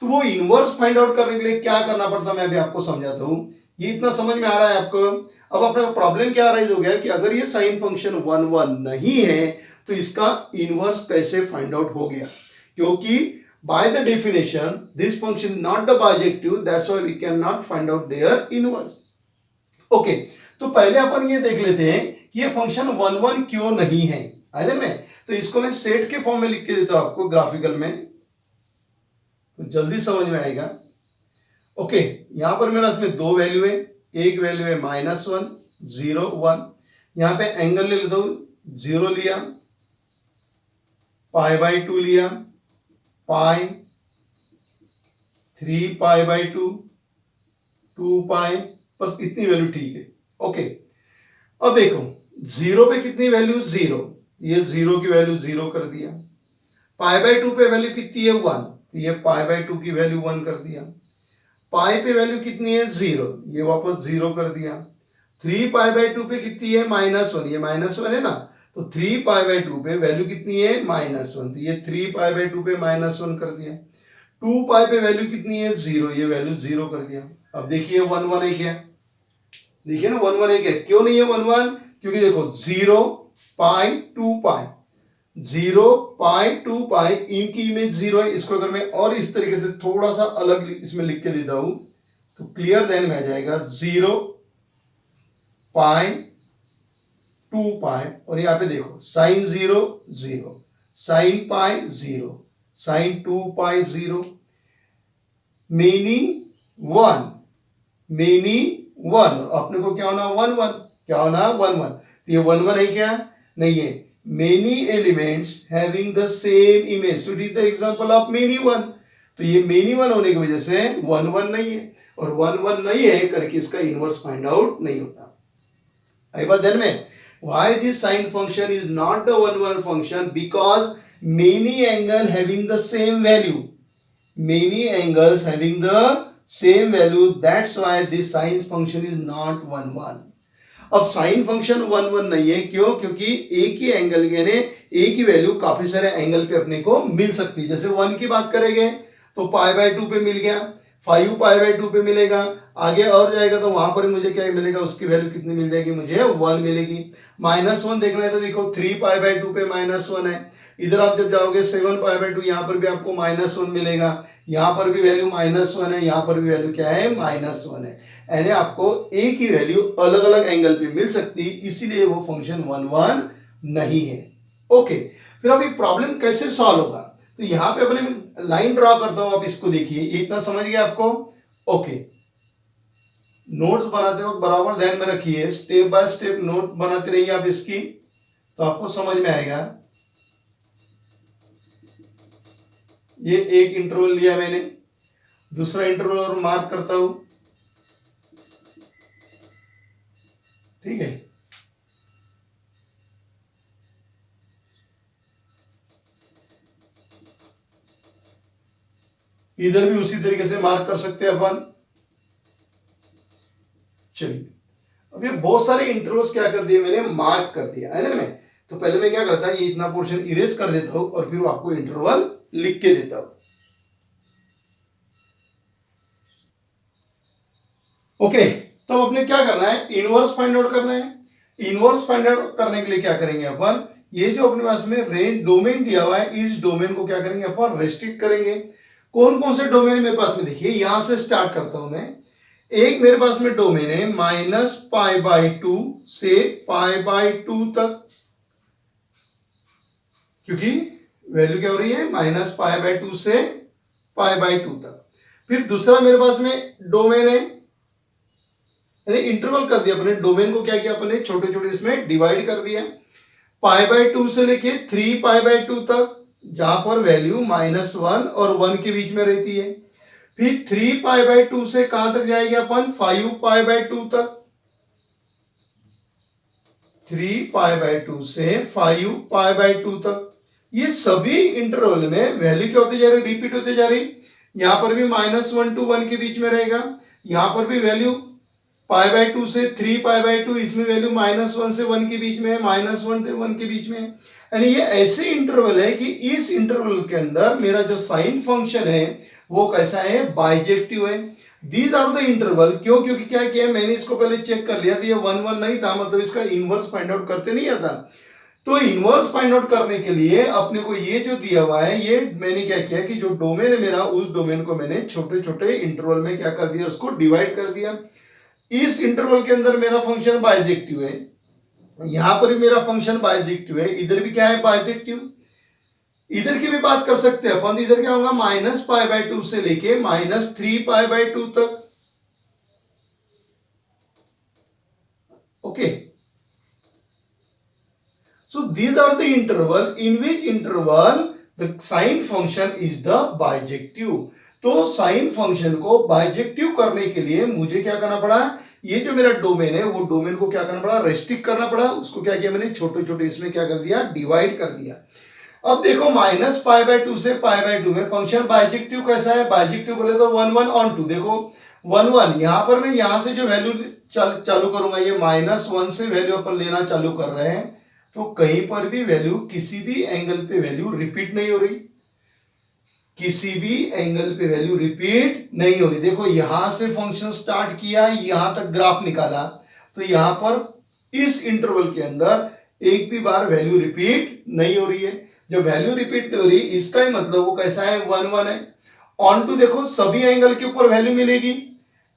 तो वो इनवर्स फाइंड आउट करने के लिए क्या करना पड़ता, मैं अभी आपको समझाता हूं। ये इतना समझ में आ रहा है आपको? अब अपने प्रॉब्लम क्या राइज हो गया कि अगर ये साइन फंक्शन 1 1 नहीं है तो इसका इनवर्स कैसे फाइंड आउट हो गया? क्योंकि by the definition this function not the bijective, that's why we cannot find out their inverse. Okay, तो पहले अपन ये देख लेते हैं कि ये फंक्शन 1 1 क्यों नहीं है। आइए में तो इसको मैं सेट के फॉर्म में लिख के देता हूं आपको ग्राफिकल में, तो जल्दी समझ में आएगा। ओके, यहां पर मेरा इसमें दो वैल्यू है, एक वैल्यू है -1 0 1। यहां पे एंगल ले लेता हूं, 0 लिया, π/2 लिया, पाई, 3 π/2, 2 पाई, बस इतनी वैल्यू ठीक है। ओके, अब देखो 0 पे कितनी वैल्यू, 0, ये 0 की वैल्यू 0 कर दिया। π/2 पे वैल्यू कितनी है, 1, तो ये π/2 की वैल्यू 1 कर दिया। पाई पे वैल्यू कितनी है, 0, ये वापस 0 कर दिया। 3 π/2 पे कितनी है, -1, ये -1 है ना, तो 3 π/2 पे वैल्यू कितनी है, -1, तो ये 3 π/2 पे -1 कर दिया। 2 पाई पे वैल्यू कितनी है, 0, ये वैल्यू 0 कर दिया। अब देखिए 1 1 है क्या, देखिए ना 1 1 है क्या, क्यों नहीं है 1 1? क्योंकि देखो 0 पाई 2 पाई, 0 पाई 2 पाई, इनकी इमेज 0 है। इसको अगर मैं और इस तरीके से थोड़ा सा अलग इसमें लिख के देता हूं तो क्लियर देन में आ जाएगा, 0 पाई 2 पाई, और यहाँ पे देखो साइन 0 0, साइन पाई 0, साइन 2 पाई 0, मेनी 1, मेनी 1, अपने को क्या होना 1 1, क्या होना 1 1, ये 1 1 है क्या, नहीं है। Many elements having the same image, तो it is the example of many 1, तो ये मेनी 1 होने की वजह से 1 1 नहीं है, और 1 1 नहीं है करके इसका इनवर्स फाइंड आउट नहीं होता। आई बात ध्यान में, why this sine function is not the 1 1 function? Because many angle having the same value, many angles having the same value, that's why this sine function is not 1 1. अब sine function 1 1 नहीं है, क्यों? क्योंकि एक ही एंगल यानी एक ही value काफी सारे एंगल पे अपने को मिल सकती है। जैसे 1 की बात करेंगे तो π/2 पे मिल गया, 5 π/2 पे मिलेगा, आगे और जाएगा तो वहां पर मुझे क्या मिलेगा, उसकी वैल्यू कितनी मिल जाएगी, मुझे 1 मिलेगी। -1 देखना है तो देखो 3 π/2 पे -1 है, इधर आप जब जाओगे 7 π/2, यहाँ पर भी आपको -1 मिलेगा, यहाँ पर भी वैल्यू -1 है, यहाँ पर भी वैल्यू क्या है, -1 है। यानी आपको एक ही वैल्यू अलग अलग एंगल पे मिल सकती, इसीलिए वो फंक्शन 1 1 नहीं है। ओके, फिर अब ये प्रॉब्लम कैसे सॉल्व होगा, तो यहाँ पे अपने लाइन ड्रॉ करता हूं, आप इसको देखिए, इतना समझ गया आपको। ओके, नोट्स बनाते वक्त बराबर ध्यान में रखिए, स्टेप बाय स्टेप नोट बनाते रहिए आप इसकी, तो आपको समझ में आएगा। ये एक इंटरवल लिया मैंने, दूसरा इंटरवल और मार्क करता हूं, ठीक है। इधर भी उसी तरीके से मार्क कर सकते हैं अपन। चलिए, अब ये बहुत सारे इंटरवल्स क्या कर दिए मैंने, मार्क कर दिया है ना। तो पहले मैं क्या करता, ये इतना पोर्शन इरेज कर देता हूं और फिर आपको इंटरवल लिख के देता हूं। ओके, तो अपने क्या करना है, इनवर्स फाइंड आउट करना है। इनवर्स फाइंड आउट करने के लिए क्या करेंगे अपन, ये जो अपने पास में रेंज डोमेन दिया हुआ है, इस डोमेन को क्या करेंगे अपन, रेस्ट्रिक्ट करेंगे। कौन कौन से डोमेन मेरे पास में, देखिए यहां से स्टार्ट करता हूं मैं। एक मेरे पास में डोमेन है -π/2 से π/2 तक, क्योंकि वैल्यू क्या हो रही है, -π/2 से π/2 तक। फिर दूसरा मेरे पास में डोमेन है, यानी इंटरवल कर दिया अपने, डोमेन को क्या किया अपने, छोटे छोटे इसमें डिवाइड कर दिया। π/2 से लेके 3π/2 तक, जहां पर वैल्यू -1 और 1 के बीच में रहती है। फिर 3π/2 से कहां तक जाएगी अपन, 5π/2 तक। 3π/2 से 5π/2 तक। ये सभी इंटरवल में वैल्यू क्या होते जा रही, रिपीट होते जा रही। यहां पर भी -1 to 1 के बीच में रहेगा, यहां पर भी वैल्यू π/2 से 3π/2, इसमें वैल्यू -1 से 1 के बीच में है, -1 से 1 के बीच में है। यानी ये ऐसे इंटरवल है कि इस इंटरवल के अंदर मेरा जो साइन फंक्शन है वो कैसा है, बाइजेक्टिव है। दीज आर द इंटरवल, क्यों, क्योंकि क्या किया मैंने इसको पहले चेक कर लिया था, ये 1 1 नहीं था, मतलब इसका इनवर्स फाइंड आउट करते नहीं आता। तो इनवर्स फाइंड आउट करने के लिए अपने को ये जो दिया हुआ है, ये मैंने क्या किया कि जो डोमेन है मेरा, उस डोमेन को मैंने छोटे छोटे इंटरवल में क्या कर दिया, उसको डिवाइड कर दिया। इस इंटरवल के अंदर मेरा फंक्शन बाइजेक्टिव है, यहां पर भी मेरा फंक्शन बाइजेक्टिव है, इधर भी क्या है, बाइजेक्टिव। इधर की भी बात कर सकते हैं अपन, इधर क्या होगा, -π/2 से लेके -3π/2 तक। Okay, so these are the interval in which interval the sine function is the bijective। तो साइन फंक्शन को बाइजेक्टिव करने के लिए मुझे क्या करना पड़ा, ये जो मेरा डोमेन है वो डोमेन को क्या करना पड़ा, रेस्ट्रिक्ट करना पड़ा। उसको क्या किया मैंने, छोटे छोटे इसमें क्या कर दिया, डिवाइड कर दिया। अब देखो -π/2 से π/2 में फंक्शन बाइजेक्टिव कैसा है, बाइजेक्टिव बोले तो 1 1 on 2। देखो 1 1, यहां पर मैं यहां से जो वैल्यू चालू करूंगा, ये -1 से वैल्यू अपन लेना चालू कर रहे हैं, तो कहीं पर भी वैल्यू, किसी भी एंगल पे वैल्यू रिपीट नहीं हो रही, किसी भी एंगल पे वैल्यू रिपीट नहीं हो रही। देखो यहां से फंक्शन स्टार्ट किया, यहां तक ग्राफ निकाला, तो यहां पर इस इंटरवल के अंदर एक भी बार वैल्यू रिपीट नहीं हो रही है। जब वैल्यू रिपीट नहीं हो रही, इसका ही मतलब वो कैसा है, 1 1 है। ऑन टू देखो सभी एंगल के ऊपर वैल्यू मिलेगी,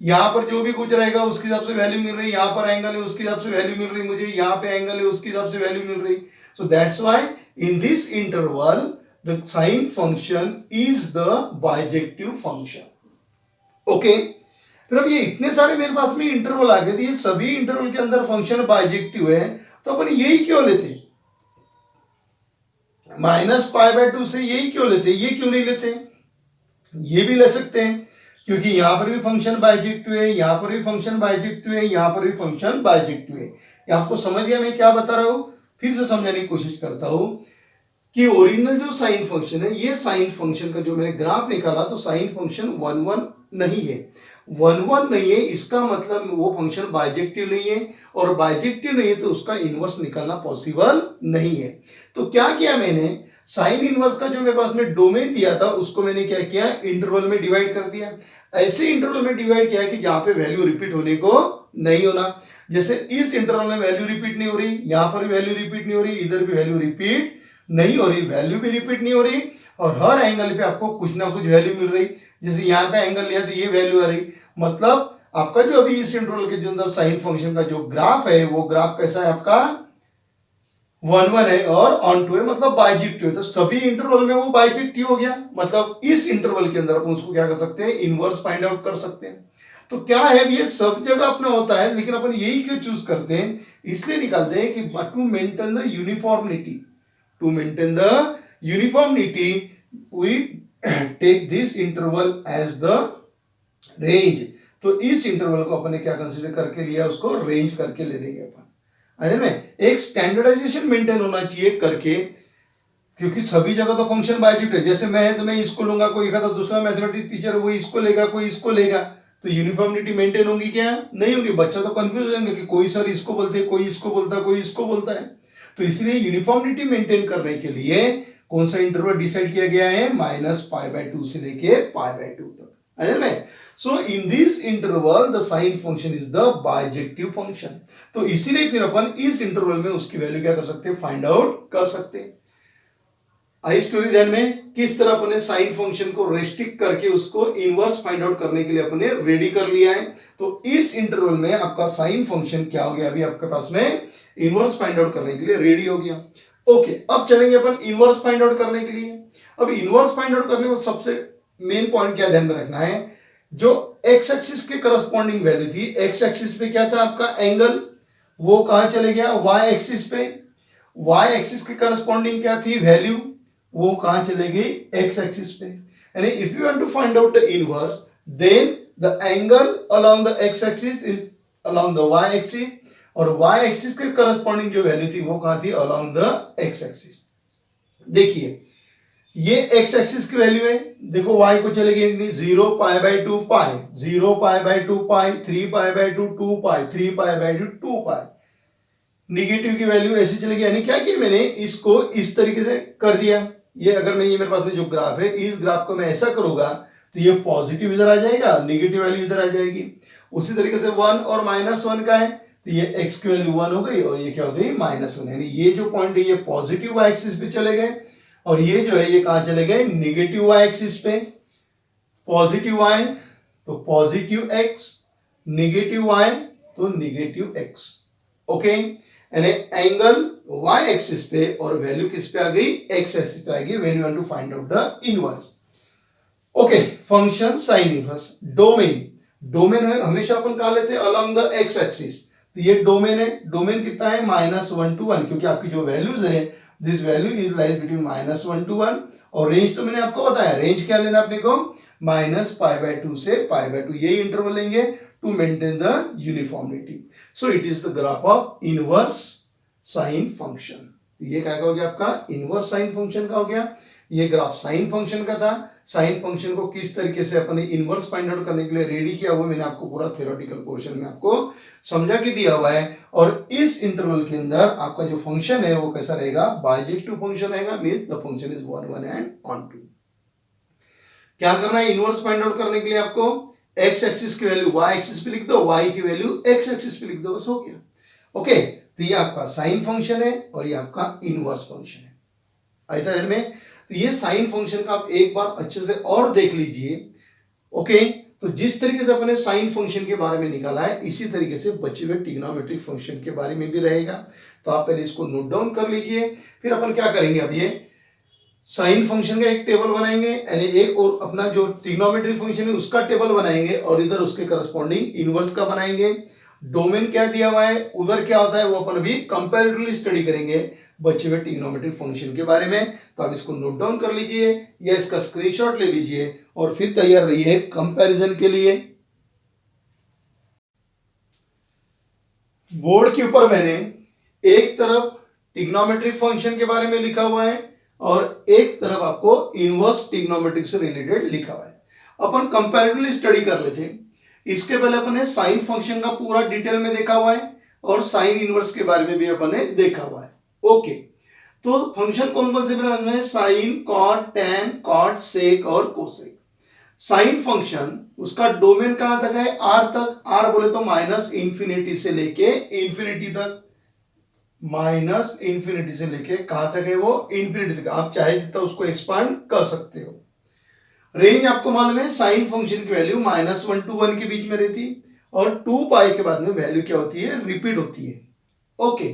यहां पर जो भी कुछ रहेगा उसके हिसाब से वैल्यू मिल रही, यहां पर एंगल है उसके हिसाब से वैल्यू मिल रही, मुझे यहां पे एंगल है उसके हिसाब से वैल्यू मिल रही। So that's why in this interval the sine function is the bijective function. Okay, फिर अब ये इतने सारे मेरे पास में इंटरवल आ गए थे, ये सभी इंटरवल के अंदर फंक्शन बाइजेक्टिव है, तो अपन यही क्यों लेते, -π/2 से यही क्यों लेते, ये क्यों नहीं लेते, ये भी ले सकते हैं, क्योंकि यहां पर भी फंक्शन बाइजेक्टिव है, यहां पर भी फंक्शन बाइजेक्टिव है, यहां पर भी फंक्शन बाइजेक्टिव है। ये आपको समझ गया मैं क्या बता रहा हूं, फिर से समझाने की कोशिश करता हूं कि ओरिजिनल जो साइन फंक्शन है, ये साइन फंक्शन का जो मैंने ग्राफ निकाला, तो साइन फंक्शन 1 1 नहीं है, 1 1 नहीं है, इसका मतलब वो फंक्शन बाइजेक्टिव नहीं है, और बाइजेक्टिव नहीं है तो उसका इनवर्स निकालना पॉसिबल नहीं है। तो क्या किया मैंने, साइन इनवर्स का जो मेरे पास में डोमेन दिया था उसको मैंने क्या किया, इंटरवल में डिवाइड कर दिया। ऐसे इंटरवल में डिवाइड किया कि जहां पे वैल्यू रिपीट होने को नहीं होना। जैसे इस इंटरवल में वैल्यू रिपीट नहीं हो रही, यहां पर भी वैल्यू रिपीट नहीं हो रही, इधर भी वैल्यू रिपीट नहीं हो रही, वैल्यू भी रिपीट नहीं हो रही, और हर एंगल पे आपको कुछ ना कुछ वैल्यू मिल रही। जैसे यहाँ का एंगल लिया तो ये वैल्यू आ रही, मतलब आपका जो अभी इस इंटरवल के जो अंदर साइन फंक्शन का जो ग्राफ है, वो ग्राफ कैसा है आपका, 1 1 है और ऑन टू है, मतलब बाइजेक्टिव है। तो सभी इंटरवल में वो बाइजेक्टिव हो गया, मतलब इस इंटरवल के अंदर अपन उसको क्या कर सकते हैं, इनवर्स फाइंड आउट कर सकते हैं। तो क्या है, ये सब जगह अपना होता है, लेकिन अपन यही क्यों चूज करते हैं, इसलिए निकालते हैं कि to maintain the uniformity, to maintain the uniformity we take this interval as the range. तो इस इंटरवल को अपन ने क्या कंसीडर करके लिया, उसको रेंज करके ले लेंगे अपन। में एक स्टैंडर्डाइजेशन मेंटेन होना चाहिए करके क्योंकि सभी जगह तो फंक्शन बायजेक्टिव है। जैसे मैं है तो मैं इसको लूंगा, कोई एक दूसरा मैथमेटिक्स टीचर वो इसको लेगा, कोई इसको लेगा, तो यूनिफॉर्मिटी मेंटेन होगी क्या? नहीं होगी। बच्चा तो कंफ्यूज हो जाएंगे कि कोई सर इसको बोलते हैं, कोई इसको बोलता है, कोई इसको बोलता है। तो इसलिए यूनिफॉर्मिटी मेंटेन करने के लिए कौन सा इंटरवल डिसाइड किया गया है? -π/2 से लेके π/2 तक, है ना? So in this interval the sine function is the bijective function. तो इसीलिए फिर अपन इस इंटरवल में उसकी वैल्यू क्या कर सकते हैं? फाइंड आउट कर सकते हैं। आई स्टोरी ध्यान में, किस तरह अपने साइन फंक्शन को रेस्ट्रिक्ट करके उसको इनवर्स फाइंड आउट करने के लिए अपने रेडी कर लिया है। तो इस इंटरवल में आपका साइन फंक्शन क्या हो गया? अभी आपके पास में इनवर्स फाइंड आउट करने के लिए रेडी हो गया। ओके, अब चलेंगे अपन इनवर्स फाइंड आउट करने के लिए। अब इनवर्स फाइंड आउट करने में सबसे मेन पॉइंट क्या ध्यान में रखना है? जो एक्स एक्सिस के करस्पॉन्डिंग वैल्यू थी, एक्स एक्सिस पे क्या था आपका एंगल, वो कहां चले गया? वाई एक्सिस पे। वाई एक्सिस के करस्पॉन्डिंग क्या थी वैल्यू, वो कहां चलेगी? एक्स एक्सिस पे। यानी if you want to find out the inverse, then the angle along the x axis is along the y axis, और वाई एक्सिस के करस्पॉन्डिंग जो वैल्यू थी वो कहां थी? Along the x axis. देखिए ये एक्स एक्सिस की वैल्यू है, देखो y को चलेगी 0 π/2 पाई, 0 π/2 पाई, 3 π/2 2 पाई, 3 π/2 2 पाई। निगेटिव की वैल्यू ऐसी चलेगी। यानी क्या कि मैंने इसको इस तरीके से कर दिया। ये अगर मैं, ये मेरे पास में जो ग्राफ है, इस ग्राफ को मैं ऐसा करूंगा तो ये पॉजिटिव इधर आ जाएगा, निगेटिव वैल्यू इधर आ जाएगी। उसी तरीके से 1 और -1 का है तो ये x की वैल्यू 1 हो गई और ये क्या हो गई? -1। यानी ये जो पॉइंट है ये पॉजिटिव y एक्सिस पे चले गए, और ये जो है ये कहां चले गए? निगेटिव y एक्सिस पे। पॉजिटिव y तो पॉजिटिव x, निगेटिव y तो निगेटिव x। ओके, यानी एंगल y एक्सिस पे और वैल्यू किस पे आ गई? x एक्सिस पे आ गई when you want to find out the inverse. Okay, function sine inverse. Domain, domain है हमेशा अपन कहा लेते हैं अलोंग द x एक्सिस, तो ये डोमेन है। डोमेन कितना है? -1 to 1, क्योंकि आपकी जो वैल्यूज है this value is lies between -1 to 1, और रेंज तो मैंने आपको बताया, रेंज क्या लेना अपने को? -π/2 से π/2, यही इंटरवल लेंगे to maintain the uniformity. So it is the graph of inverse sine function. ये क्या हो गया आपका? इनवर्स साइन फंक्शन का हो गया। ये ग्राफ साइन फंक्शन का था। साइन फंक्शन को किस तरीके से अपने इनवर्स फाइंड आउट करने के लिए रेडी किया हुआ मैंने आपको पूरा थ्योरेटिकल पोर्शन में आपको समझा के दिया हुआ है। और इस इंटरवल के अंदर आपका जो फंक्शन है वो कैसा रहेगा? बायजेक्टिव फंक्शन रहेगा, means the function is 1 1 and on 2। क्या करना है इनवर्स फाइंड आउट करने के लिए? आपको एक्स एक्सिस की वैल्यू y एक्सिस पे लिख दो, y की वैल्यू x एक्सिस पे लिख दो, बस हो गया। ओके, तो ये आपका साइन फंक्शन है और ये आपका इनवर्स फंक्शन है। आया ध्यान में? तो ये साइन फंक्शन का आप एक बार अच्छे से और देख लीजिए। ओके, तो जिस तरीके से अपने साइन फंक्शन के बारे में निकाला है, इसी तरीके से बचे हुए ट्रिग्नोमेट्रिक फंक्शन के बारे में भी रहेगा। तो आप पहले इसको नोट डाउन कर लीजिए, फिर अपन क्या करेंगे? अब ये साइन फंक्शन का एक टेबल बनाएंगे, यानी एक और अपना जो ट्रिग्नोमेट्रिक फंक्शन है उसका टेबल बनाएंगे, और इधर उसके करस्पॉन्डिंग इनवर्स का बनाएंगे। डोमेन क्या दिया हुआ है, उधर क्या होता है, वो अपन अभी कंपैरेटिवली स्टडी करेंगे बचे हुए ट्रिग्नोमेट्रिक फंक्शन के बारे में। तो आप इसको नोट डाउन कर लीजिए या इसका स्क्रीनशॉट ले लीजिए और फिर तैयार रहिए कंपैरिजन के लिए। बोर्ड के ऊपर मैंने एक तरफ ट्रिग्नोमेट्रिक फंक्शन के बारे में लिखा हुआ है और एक तरफ आपको इनवर्स ट्रिग्नोमेट्रिक से रिलेटेड लिखा हुआ है। अपन कंपैरेटिवली स्टडी कर लेते हैं। इसके पहले अपन ने साइन फंक्शन का पूरा डिटेल में देखा हुआ है और साइन इनवर्स के बारे में भी अपन ने देखा हुआ है। ओके, तो फंक्शन कौन कौन से ब्रांच में? साइन, कॉट, टैन, कॉट, सेक और कोसेक। साइन फंक्शन उसका डोमेन कहां तक है? आर तक। आर बोले तो -∞ से लेके इंफिनिटी तक, -∞ से लेके कहां तक है वो? इंफिनिटी तक। आप चाहे जितना उसको एक्सपांड कर सकते हो। रेंज आपको मालूम है, साइन फंक्शन की वैल्यू -1 to 1 के बीच में रहती है और 2 पाई के बाद में वैल्यू क्या होती है? रिपीट होती है। ओके,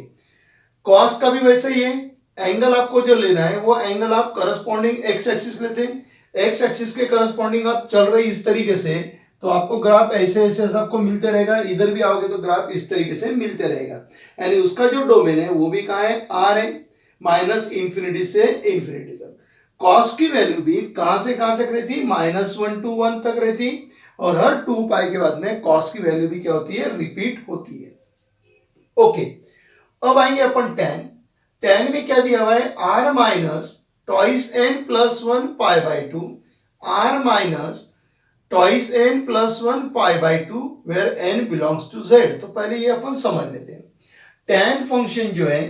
कॉस का भी वैसे ही है। एंगल आपको जो लेना है वो एंगल आप करस्पॉन्डिंग एक्स एक्सिस लेते हैं। एक्स एक्सिस के करस्पॉन्डिंग आप चल रहे इस तरीके से, तो आपको ग्राफ ऐसे ऐसे आपको मिलते रहेगा। इधर भी आओगे तो ग्राफ इस तरीके से मिलते रहेगा। यानी उसका जो डोमेन है वो भी कहां है? आर है, -∞ से इंफिनिटी तक। कॉस की वैल्यू भी कहां से कहां तक रहती? -1 to 1 तक रहती, और हर 2 पाई के बाद में कॉस की वैल्यू भी क्या होती है? रिपीट होती है। ओके, अब आएंगे अपन टैन। टैन में क्या दिया हुआ है? R twice n plus 1 pi by 2 r minus twice n plus 1 pi by 2 where n belongs to z। तो पहले ये अपन समझ लेते हैं। tan फंक्शन जो है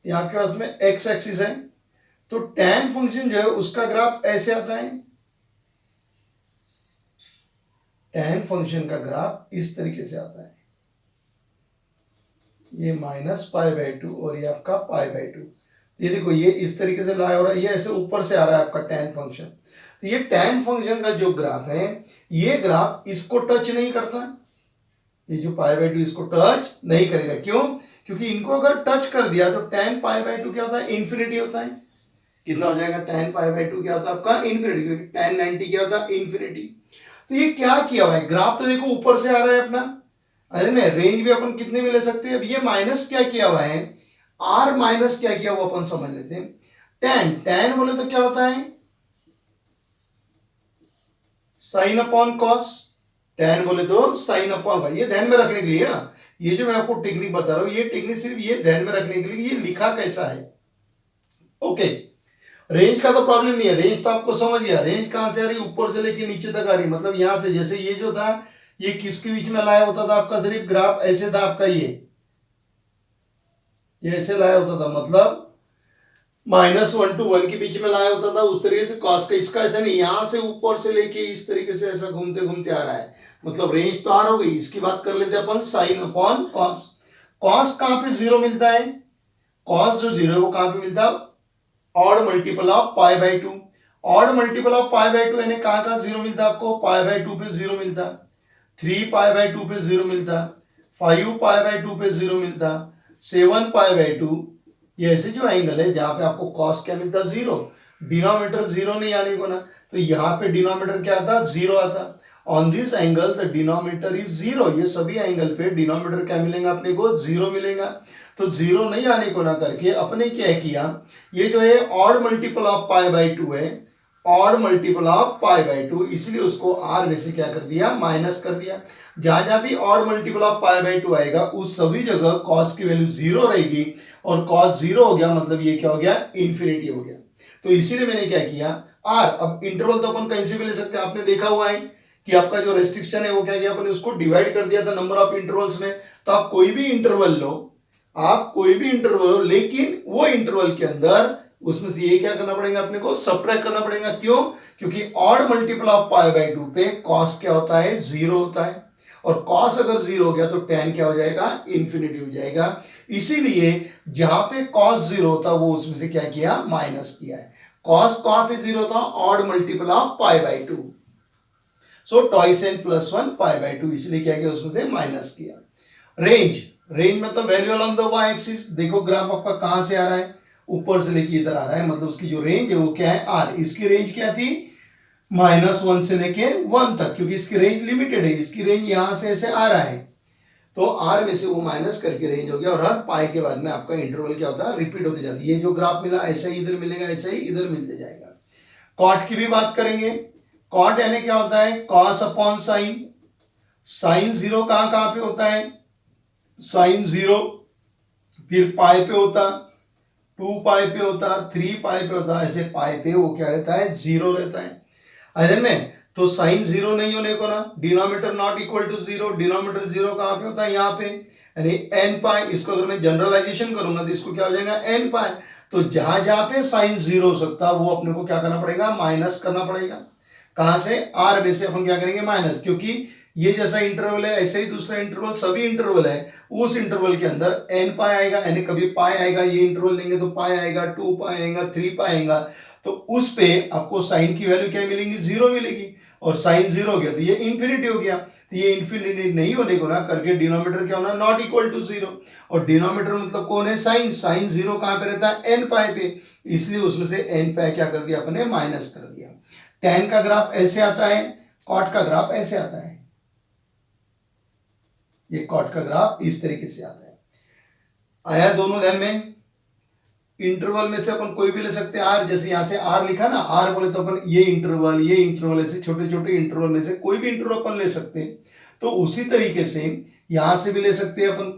यहां के पास में x एक्सिस है, तो tan फंक्शन जो है उसका ग्राफ ऐसे आता है। tan फंक्शन का ग्राफ इस तरीके से आता है, ये माइनस पाई बाई 2 और ये आपका पाई बाई 2। ये देखो ये इस तरीके से लाया हो रहा है, ये ऐसे ऊपर से आ रहा है आपका tan फंक्शन। तो ये tan फंक्शन का जो ग्राफ है, ये ग्राफ इसको टच नहीं करता, ये जो पाई बाई 2 इसको टच नहीं करेगा। क्यों? क्योंकि इनको अगर टच कर दिया तो tan पाई बाई 2 क्या होता है? इन्फिनिटी होता है। कितना हो जाएगा? tan पाई बाई 2 क्या होता है आपका? इन्फिनिटी, क्योंकि tan 90 क्या होता है? इन्फिनिटी। तो ये क्या किया हुआ है? ग्राफ तो देखो ऊपर से आ रहा है अपना, अरे में रेंज भी अपन कितने भी ले सकते हैं। अब ये माइनस क्या किया हुआ है? आर माइनस क्या किया हुआ अपन समझ लेते हैं। tan बोले तो क्या होता है? Sine upon cos. tan बोले तो साइन अपॉन, ये ध्यान में रखने के लिए, ये जो मैं आपको टेक्निक बता रहा हूं, ये टेक्निक सिर्फ ये ध्यान में रखने के लिए, ये लिखा कैसा है। ओके, रेंज का तो प्रॉब्लम नहीं है, रेंज तो आपको समझ गया। रेंज कहां से आ रही? ऊपर से लेके नीचे तक आ रही, मतलब यहां से, जैसे ये जो था ये किसके बीच में लाया होता था आपका? सिर्फ ग्राफ ऐसे था आपका, ये ऐसे लाया होता था, मतलब -1 to 1 के बीच में लाया होता था उस तरीके से। कॉस का इसका ऐसा नहीं, यहां से ऊपर से लेके इस तरीके से ऐसा घूमते घूमते आ रहा है, मतलब रेंज तो आर हो गई। इसकी बात कर लेते हैं अपन, साइन अपॉन कॉस। कॉस कहां पे जीरो मिलता है? कॉस जो जीरो है वो कहां पे मिलता है? Odd multiple of pi by 2। Odd multiple of pi by 2 यानी कहां जीरो मिलता है आपको? पाई बाई 2 पे जीरो मिलता, 3 पाई बाई 2 पे जीरो मिलता, 5 पाई बाई 2 पे जीरो मिलता, 7 पाई बाई 2। ये ऐसे जो एंगल है जहां पे आपको कॉस क्या मिलता? जीरो। डिनोमिनेटर जीरो नहीं आने को ना, तो यहाँ पे डिनोमिनेटर क्या आता? जीरो आता। On this angle the denominator is zero. ये सभी एंगल पे डिनोमिनेटर क्या मिलेगा अपने को? जीरो मिलेगा। तो जीरो नहीं आने को ना करके अपने क्या किया, ये जो है odd multiple of pi by 2 है, odd multiple of pi by 2, इसलिए उसको आर में से क्या कर दिया? माइनस कर दिया। जहां जहां भी odd multiple of pi by 2 आएगा उस सभी जगह कॉस की वैल्यू जीरो रहेगी, और कॉस जीरो हो गया मतलब ये क्या हो गया? इन्फिनिटी हो गया। तो इसीलिए मैंने क्या किया? आर। अब इंटरवल तो अपन कहीं से भी ले सकते हैं, आपने देखा हुआ है कि आपका जो रेस्ट्रिक्शन है वो क्या किया अपन? उसको डिवाइड कर दिया था नंबर ऑफ इंटरवल्स में। तो आप कोई भी इंटरवल लो, आप कोई भी इंटरवल लो, लेकिन वो इंटरवल के अंदर उसमें से ये क्या करना पड़ेगा अपने को? सब्ट्रैक्ट करना पड़ेगा। क्यों? क्योंकि odd multiple of pi by 2 पे कॉस क्या होता है? जीरो होता है, और कॉस अगर जीरो हो गया तो tan क्या हो जाएगा? इन्फिनिटी हो जाएगा। इसीलिए जहां पे कॉस जीरो होता वो उसमें से क्या किया? माइनस किया है। कॉस कहां पे जीरो था? Odd multiple of pi by 2, so twice n plus 1 pi by 2, इसलिए क्या किया? उसमें से माइनस किया। रेंज, रेंज मतलब value along the y axis. देखो ग्राफ आपका कहां से आ रहा है? ऊपर से लेके इधर आ रहा है, मतलब उसकी जो रेंज है वो क्या है? r। इसकी रेंज क्या थी? -1 से लेके 1 तक, क्योंकि इसकी रेंज लिमिटेड है। इसकी रेंज यहां से ऐसे आ रहा है, तो r में से वो माइनस करके रेंज हो गया, और हर पाई के बाद में आपका इंटरवल क्या होता है? रिपीट होते जाती है। ये जो ग्राफ मिला ऐसा ही इधर मिलेगा, ऐसा ही इधर मिलते जाएगा। कॉट की भी बात करेंगे। कॉट यानी क्या होता है? Cos upon sine. Sine zero कहां पे होता है? साइन जीरो, फिर पाई पे होता, 2 पाई पे होता, 3 पाई पे होता, ऐसे पाई पे वो क्या रहता है? जीरो रहता है। अरे में तो साइन जीरो नहीं होने को ना, denominator not equal to zero. Denominator zero कहां पे होता है? यहाँ पे, यानी एन पाई। इसको अगर मैं जनरलाइजेशन करूंगा तो इसको क्या हो जाएगा? एन पाई। तो जहां जहां पे साइन जीरो हो सकता है वो अपने को क्या करना पड़ेगा? माइनस करना पड़ेगा। कहां से? आर में से अपन क्या करेंगे? माइनस। क्योंकि ये जैसा इंटरवल है ऐसे ही दूसरा इंटरवल, सभी इंटरवल है, उस इंटरवल के अंदर एन पाई आएगा, यानी कभी पाई आएगा, ये इंटरवल लेंगे तो पाई आएगा, 2 पाई आएगा, 3 पाई आएगा, तो उस पे आपको साइन की वैल्यू क्या मिलेगी? जीरो मिलेगी। और साइन जीरो हो गया तो ये इन्फिनिटी हो गया। तो ये इन्फिनिटी नहीं होने को ना करके डिनोमिनेटर क्या होना? Not equal to zero. और डिनोमिनेटर मतलब कौन है? साइन। साइन जीरो कहां पे रहता है? एन पाई पे, इसलिए उसमें से एन पाई क्या कर दिया अपने? माइनस कर दिया। tan का ग्राफ ऐसे आता है, कॉट का ग्राफ ऐसे आता है। ये कॉट का ग्राफ इस तरीके से आता है। आया दोनों ध्यान में? इंटरवल में से अपन कोई भी ले सकते हैं आर, जैसे यहां से आर लिखा ना, आर बोले तो अपन ये इंटरवल ऐसे छोटे छोटे इंटरवल में से कोई भी इंटरवल अपन ले सकते हैं। तो उसी तरीके से यहां से भी ले सकते हैं अपन,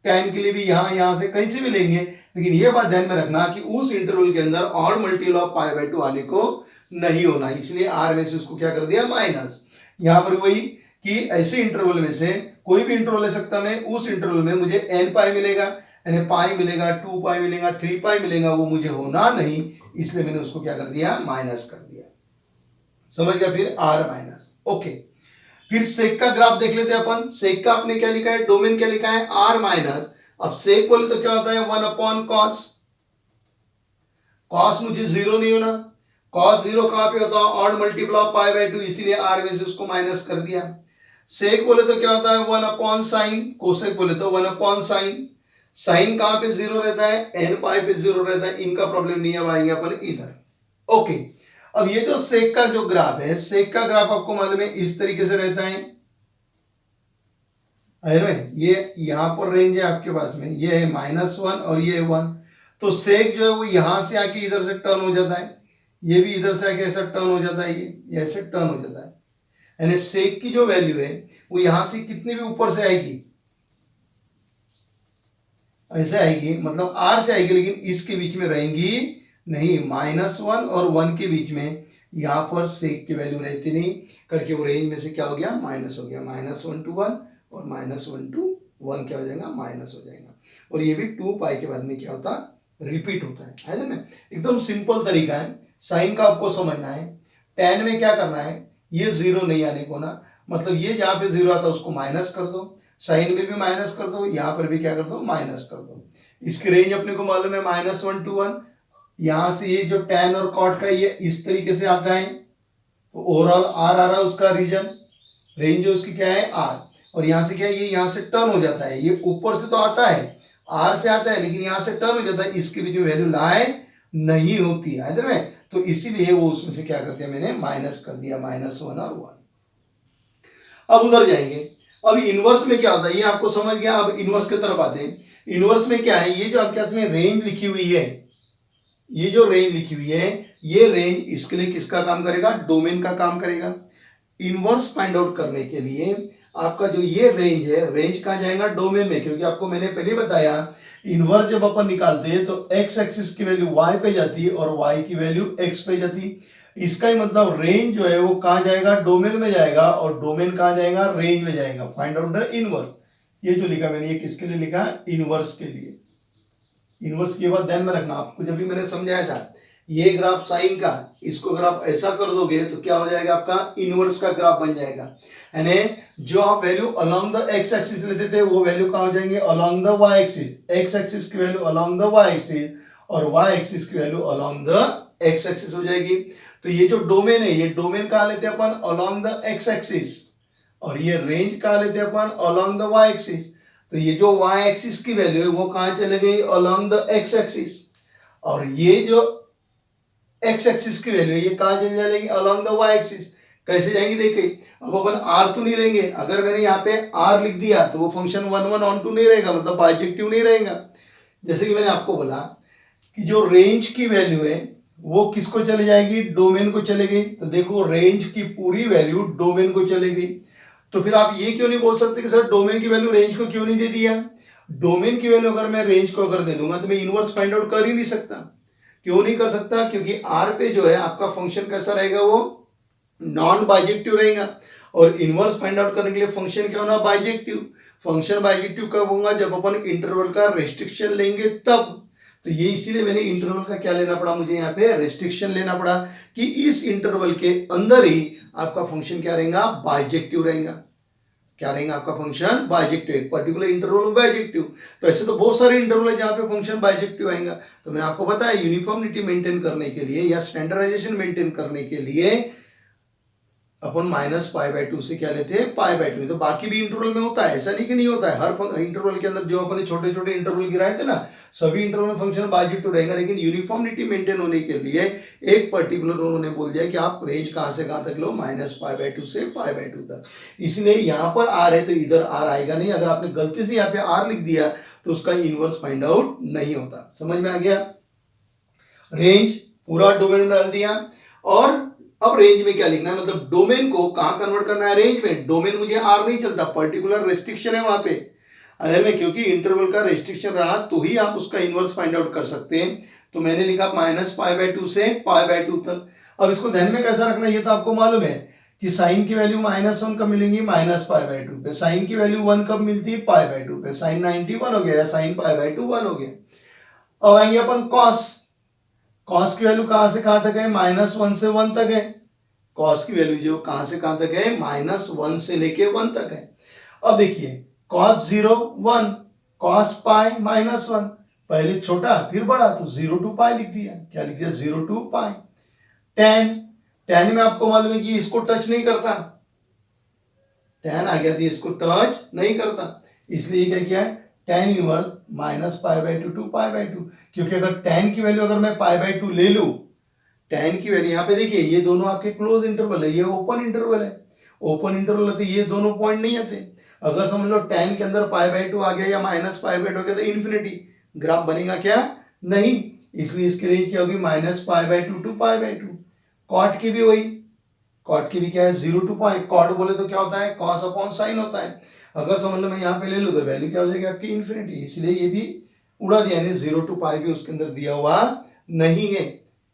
tan के लिए भी यहां से कहीं से भी लेंगे, लेकिन ये बात ध्यान में रखना कि उस इंटरवल के अंदर odd multiple of pi by 2 आने को नहीं होना, इसलिए आर में से उसको क्या कर दिया माइनस। यहां पर वही कि ऐसे इंटरवल में से कोई भी इंटरवल ले सकता मैं, उस इंटरवल में मुझे एन पाई मिलेगा, यानी पाई मिलेगा, 2 पाई मिलेगा, 3 पाई मिलेगा, वो मुझे होना नहीं, इसलिए मैंने उसको क्या कर दिया माइनस कर दिया। समझ गया? फिर आर माइनस। ओके, फिर सेक का ग्राफ देख लेते हैं अपन। सेक का आपने क्या लिखा है, डोमेन क्या लिखा है आर माइनस। अब सेक बोले तो क्या होता है 1 अपॉन कॉस। कॉस मुझे जीरो नहीं होना, कॉस जीरो कहां पे होता है odd multiple of pi by 2, इसीलिए आर में से उसको माइनस कर दिया। सेक बोले तो क्या होता है 1 अपॉन साइन, कोसेक बोले तो 1 अपॉन साइन। साइन कहां पे जीरो रहता है, एन पाई पे जीरो रहता है, इनका प्रॉब्लम नहीं है, आएंगे अपन इधर। ओके, अब ये जो सेक का जो ग्राफ है, सेक का ग्राफ आपको मालूम है इस तरीके से रहता है, ये यहां पर रेंज है आपके पास में, ये है -1 और ये 1, तो सेक जो है वो यहां से आके इधर से टर्न हो जाता है, ये भी इधर से आके ऐसा टर्न हो जाता है, ये ऐसे टर्न हो जाता है, यानी सेक की जो वैल्यू है वो यहां से कितनी भी ऊपर से आएगी, ऐसे आएगी, मतलब आर से आएगी, लेकिन इसके बीच में रहेंगी नहीं, -1 और 1 के बीच में यहां पर सेक की वैल्यू रहती नहीं, करके वो रेंज में से क्या हो गया माइनस हो गया, -1 to 1 और -1 to 1 क्या हो जाएगा माइनस हो जाएगा, और ये भी 2 पाई के बाद में क्या होता रिपीट होता है ना। एकदम सिंपल तरीका है, साइन का आपको समझना है। tan में क्या करना है, ये जीरो नहीं आने को ना, मतलब ये जहां पे जीरो आता है उसको माइनस कर दो, साइन में भी माइनस कर दो, यहां पर भी क्या कर दो माइनस कर दो। इसकी रेंज अपने को मालूम है -1 to 1, यहां से ये जो tan और cot का ये इस तरीके से आता है, तो ओवरऑल आर आ रहा है उसका रीजन, रेंज जो उसकी क्या है आर, और यहां से क्या है ये यहां से टर्न हो जाता है, ये ऊपर से तो आता है आर से आता है, लेकिन यहां से टर्न हो जाता है, इसके बीच में वैल्यू लाई नहीं होती है इधर में, तो इसीलिए वो उसमें से क्या कर दिया मैंने माइनस कर दिया, -1 और 1। अब उधर जाएंगे, अब इनवर्स में क्या होता है ये आपको समझ गया। अब इनवर्स की तरफ आते हैं। इनवर्स में क्या है, ये जो आपके हाथ में रेंज लिखी हुई है, ये जो रेंज लिखी हुई है, ये रेंज इसके लिए किसका काम करेगा, डोमेन का काम करेगा। इनवर्स फाइंड आउट करने के लिए आपका जो ये रेंज है, रेंज कहां जाएगा डोमेन में, क्योंकि आपको मैंने पहले बताया इनवर्स जब अपन निकालते हैं तो x एक्सिस की वैल्यू y पे जाती है और y की वैल्यू x पे जाती है। इसका ही मतलब रेंज जो है वो कहां जाएगा डोमेन में जाएगा, और डोमेन कहां जाएगा रेंज में जाएगा। फाइंड आउट द इनवर्स, ये जो लिखा मैंने ये किसके लिए लिखा, इनवर्स के लिए। इनवर्स की बात ध्यान में रखना, आपको जब भी मैंने समझाया था ये ग्राफ साइन का, इसको अगर आप ऐसा कर दोगे तो क्या हो जाएगा आपका इनवर्स का ग्राफ बन जाएगा, यानी जो आप value along the x axis लेते थे वो वैल्यू कहां हो जाएंगे along the y axis, x axis की value along the y axis और वाई एक्सिस की value along the x axis हो जाएगी। तो ये जो डोमेन है, ये डोमेन कहां लेते हैं अपन अलोंग द एक्स एक्सिस, और ये रेंज कहां लेते हैं अपन अलोंग द वाई एक्सिस। तो ये जो वाई एक्सिस की वैल्यू है वो कहां चले गई अलोंग द एक्स एक्सिस, और ये जो एक्स एक्सिस की वैल्यू ये कहां चली जाएगी अलोंग द वाई एक्सिस। कैसे जाएंगी देखिए, अब अपन आर तो नहीं लेंगे, अगर मैंने यहाँ पे आर लिख दिया तो वो फंक्शन 1 1 ऑन 2 नहीं रहेगा, मतलब बाइजेक्टिव नहीं रहेगा। जैसे कि मैंने आपको बोला कि जो रेंज की वैल्यू है वो किसको चले जाएगी डोमेन को चले गई, तो देखो रेंज की पूरी वैल्यू डोमेन को चले गई। तो फिर आप ये क्यों नहीं बोल सकते कि सर डोमेन की वैल्यू रेंज को क्यों नहीं दे दिया। डोमेन की वैल्यू अगर मैं रेंज को अगर दे दूंगा तो मैं इनवर्स फाइंड आउट कर ही नहीं सकता। क्यों नहीं कर सकता, क्योंकि आर पे जो है आपका फंक्शन कैसा रहेगा वो नॉन बाइजेक्टिव रहेगा, और इनवर्स फाइंड आउट करने के लिए फंक्शन क्या होना बाइजेक्टिव। फंक्शन बाइजेक्टिव कब होगा, जब अपन इंटरवल का रेस्ट्रिक्शन लेंगे तब। तो ये इसीलिए मैंने इंटरवल का क्या लेना पड़ा, मुझे यहाँ पे रेस्ट्रिक्शन लेना पड़ा कि इस इंटरवल के अंदर ही आपका फंक्शन क्या रहेगा बाइजेक्टिव रहेगा। क्या रहेगा आपका फंक्शन बाइजेक्टिव, एक पर्टिकुलर इंटरवल में बाइजेक्टिव। तो ऐसे तो बहुत सारे इंटरवल है जहां पे फंक्शन बाइजेक्टिव आएगा। तो मैंने आपको बताया यूनिफॉर्मिटी मेंटेन करने के लिए या स्टैंडर्डाइजेशन मेंटेन करने के लिए अपन -π/2 से क्या लेते हैं π/2। तो बाकी भी इंटरवल में होता है, ऐसा नहीं कि नहीं होता है। हर इंटरवल के अंदर जो अपन छोटे छोटे इंटरवल गिराए थे ना, सभी इंटरवल में फंक्शन बाइजेक्टिव रहेगा, लेकिन यूनिफॉर्मिटी मेंटेन होने के लिए एक पर्टिकुलर उन्होंने बोल दिया कि आप रेंज कहां से कहां तक लो -π/2 से π/2 तक। इसलिए यहां पर आर है तो इधर आर आएगा नहीं। अगर आपने गलती से यहाँ पे आर लिख दिया तो उसका इनवर्स फाइंड आउट नहीं होता। समझ में आ गया। रेंज पूरा डोमेन में डाल दिया, और अब रेंज में क्या लिखना है, मतलब डोमेन को कहां कन्वर्ट करना है रेंज में। डोमेन मुझे आर नहीं चलता, पर्टिकुलर रेस्ट्रिक्शन है वहां पे। अगर में क्योंकि इंटरवल का रेस्ट्रिक्शन रहा तो ही आप उसका इनवर्स फाइंड आउट कर सकते हैं। तो मैंने लिखा -π/2 से π/2 तक। अब इसको ध्यान में कैसा रखना ये तो आपको मालूम है कि साइन की वैल्यू -1 कब मिलेंगी, -π/2 पे। साइन की वैल्यू 1 कब मिलती है, π/2 पे। साइन 90 1 हो गया या साइन π/2 1 हो गया। अब आएंगे अपन कॉस। कॉस की वैल्यू कहां से कहां तक है, -1 से 1 तक है। कॉस की वैल्यू जो कहां से कहां तक है, -1 से लेके 1 तक है। अब देखिए कॉस 0 1, कॉस पाई -1, पहले छोटा फिर बड़ा तो 0 to पाई लिख दिया। क्या लिख दिया, 0 to पाई। टेन, टेन में आपको मालूम है कि इसको टच नहीं करता, टेन आ गया तो इसको टच नहीं करता, इसलिए क्या किया है, टेन इनवर्स -π/2 to π/2। क्योंकि अगर टेन की वैल्यू अगर मैं π/2 ले लूं, टेन की वैल्यू यहाँ पे देखिए ये दोनों आपके क्लोज इंटरवल है, ये ओपन इंटरवल है। ओपन इंटरवल है तो ये दोनों पॉइंट नहीं आते। अगर समझ लो टेन के अंदर π/2 आ गया या -π/2 आ गया तो इन्फिनिटी, ग्राफ बनेगा क्या, नहीं। इसलिए इसकी रेंज क्या होगी, -π/2 to π/2। कॉट की भी वही, कॉट की भी क्या है, 0 to पाई। कॉट बोले तो क्या होता है, कॉस अपॉन साइन होता है। अगर समझ लो मैं यहाँ पे ले लूँ तो वैल्यू क्या हो जाएगी आपकी, इन्फिनिटी। इसलिए ये भी उड़ा दिया, यानी 0 to पाई भी उसके अंदर दिया हुआ नहीं है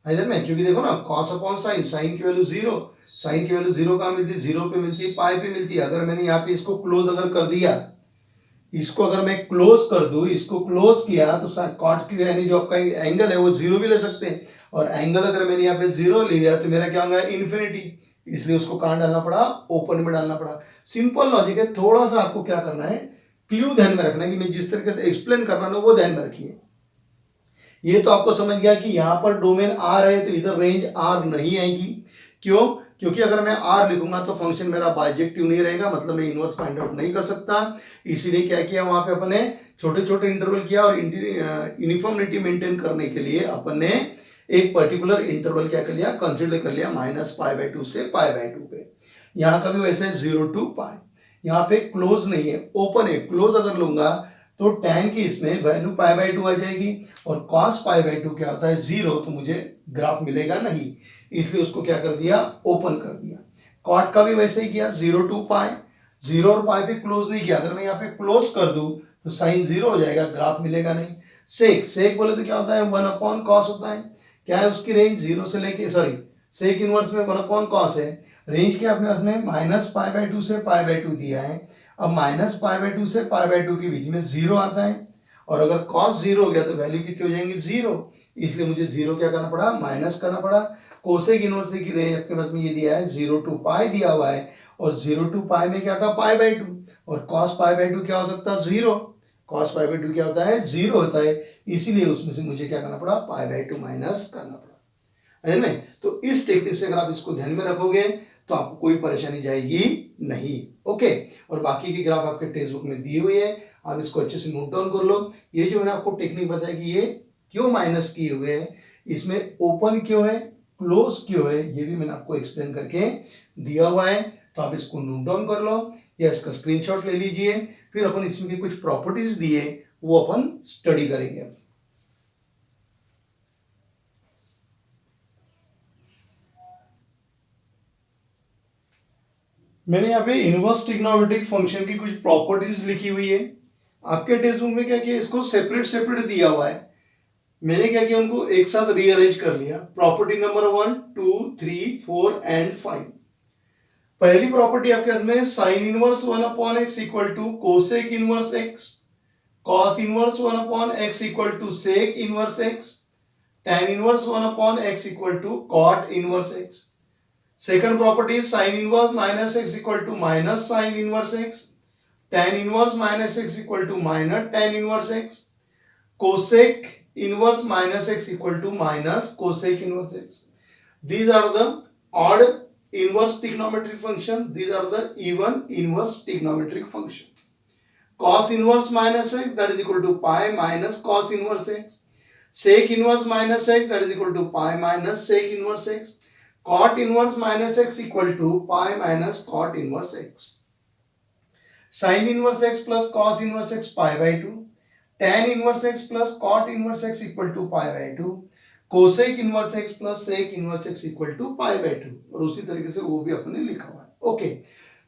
इधर में। क्योंकि देखो ना कॉस अपॉन साइन, साइन की वैल्यू 0, साइन की वैल्यू 0 कहाँ मिलती है, 0 पे मिलती है, पाई पे मिलती है। अगर मैंने यहाँ पे इसको क्लोज अगर कर दिया, इसको अगर मैं क्लोज कर दूं, इसको क्लोज किया तो कॉट की यानी जो आपका एंगल है वो 0 भी ले सकते हैं। और एंगल अगर मैंने यहाँ पे 0 ले लिया तो मेरा क्या होगा, इन्फिनिटी। इसलिए उसको कहाँ डालना पड़ा, ओपन में डालना पड़ा। सिंपल लॉजिक है। थोड़ा सा आपको क्या करना है, क्लू ध्यान में रखना है कि मैं जिस तरीके से एक्सप्लेन कर रहा हूं वो ध्यान में रखिए। ये तो आपको समझ गया कि यहाँ पर डोमेन आर है तो इधर रेंज आर नहीं आएगी। क्यों, क्योंकि अगर मैं आर लिखूंगा तो फंक्शन मेरा बाइजेक्टिव नहीं रहेगा, मतलब मैं इनवर्स फाइंड आउट नहीं कर सकता। इसीलिए क्या किया, वहां पे अपने छोटे छोटे इंटरवल किया और यूनिफॉर्मिटी मेंटेन करने के लिए अपन ने एक पर्टिकुलर इंटरवल क्या कर लिया, कंसिडर कर लिया -π/2 से π/2 पे। यहाँ का भी वैसे 0 to पाई। यहाँ पे क्लोज नहीं है, ओपन है। क्लोज अगर लूंगा तो tan की इसमें वैल्यू π/2 आ जाएगी और cos π/2 क्या होता है, 0, तो मुझे ग्राफ मिलेगा नहीं। इसलिए उसको क्या कर दिया, ओपन कर दिया। कॉट का भी वैसे ही किया, 0 to पाई। 0 और पाई पे क्लोज नहीं किया। अगर मैं यहाँ पे क्लोज कर दूं तो साइन 0 हो जाएगा, ग्राफ मिलेगा नहीं। सेक, सेक बोले तो क्या होता है, 1/cos होता है। क्या है उसकी रेंज, 0 से लेके, सॉरी सेक इनवर्स में 1/cos है। रेंज क्या अपने पास में -π/2 से π/2 दिया है। अब -π/2 से π/2 के बीच में 0 आता है और अगर cos 0 हो गया तो वैल्यू कितनी हो जाएंगी, 0। इसलिए मुझे 0 क्या करना पड़ा, माइनस करना पड़ा। कोसेक इनवर्स की रेंज अपने पास में ये दिया है, 0 to पाई दिया हुआ है और 0 to पाई में क्या था, π/2 और cos π/2 क्या हो सकता है, 0। cos π/2 क्या होता है, 0 होता है। इसीलिए उसमें से मुझे क्या करना पड़ा, π/2 माइनस करना पड़ा, है ना। तो इस टेक्निक से अगर आप इसको ध्यान में रखोगे तो आपको कोई परेशानी जाएगी नहीं। ओके, और बाकी की ग्राफ आपके टेक्स्ट बुक में दी हुई है, आप इसको अच्छे से नोट डाउन कर लो। ये जो मैंने आपको टेक्निक बताया कि ये क्यों माइनस किए हुए हैं, इसमें ओपन क्यों है, क्लोज क्यों है, ये भी मैंने आपको एक्सप्लेन करके दिया हुआ है। तो आप इसको नोट डाउन कर लो या इसका स्क्रीनशॉट ले लीजिए। फिर अपन इसमें की कुछ प्रॉपर्टीज दिए वो अपन स्टडी करेंगे। मैंने यहाँ पे इनवर्स ट्रिग्नोमेट्रिक फंक्शन की कुछ प्रॉपर्टीज लिखी हुई है। आपके टेक्स्ट बुक में क्या किया, इसको सेपरेट सेपरेट दिया हुआ है। मैंने क्या किया, उनको एक साथ रीअरेंज कर लिया। Property number 1, 2, 3, 4 and 5। पहली प्रॉपर्टी आपके हाथ में, sine inverse 1/x equal to cosec inverse x, cos inverse 1/x equal to sec inverse x, tan inverse 1/x equal to cot inverse x। Second property, sine inverse minus x equal to minus sine inverse x, tan inverse minus x equal to minus tan inverse x, cosec inverse minus x equal to minus cosec inverse x. These are the odd inverse trigonometric function. These are the even inverse trigonometric function. Cos inverse minus x that is equal to pi minus cos inverse x. Sec inverse minus x that is equal to pi minus sec inverse x. Cot inverse minus x equal to pi minus cot inverse x. Sin inverse x plus cos inverse x pi/2. tan inverse x plus cot inverse x equal to π/2, cosec inverse x plus sec inverse x equal to π/2, और उसी तरीके से वो भी अपने लिखा हुआ है। ओके,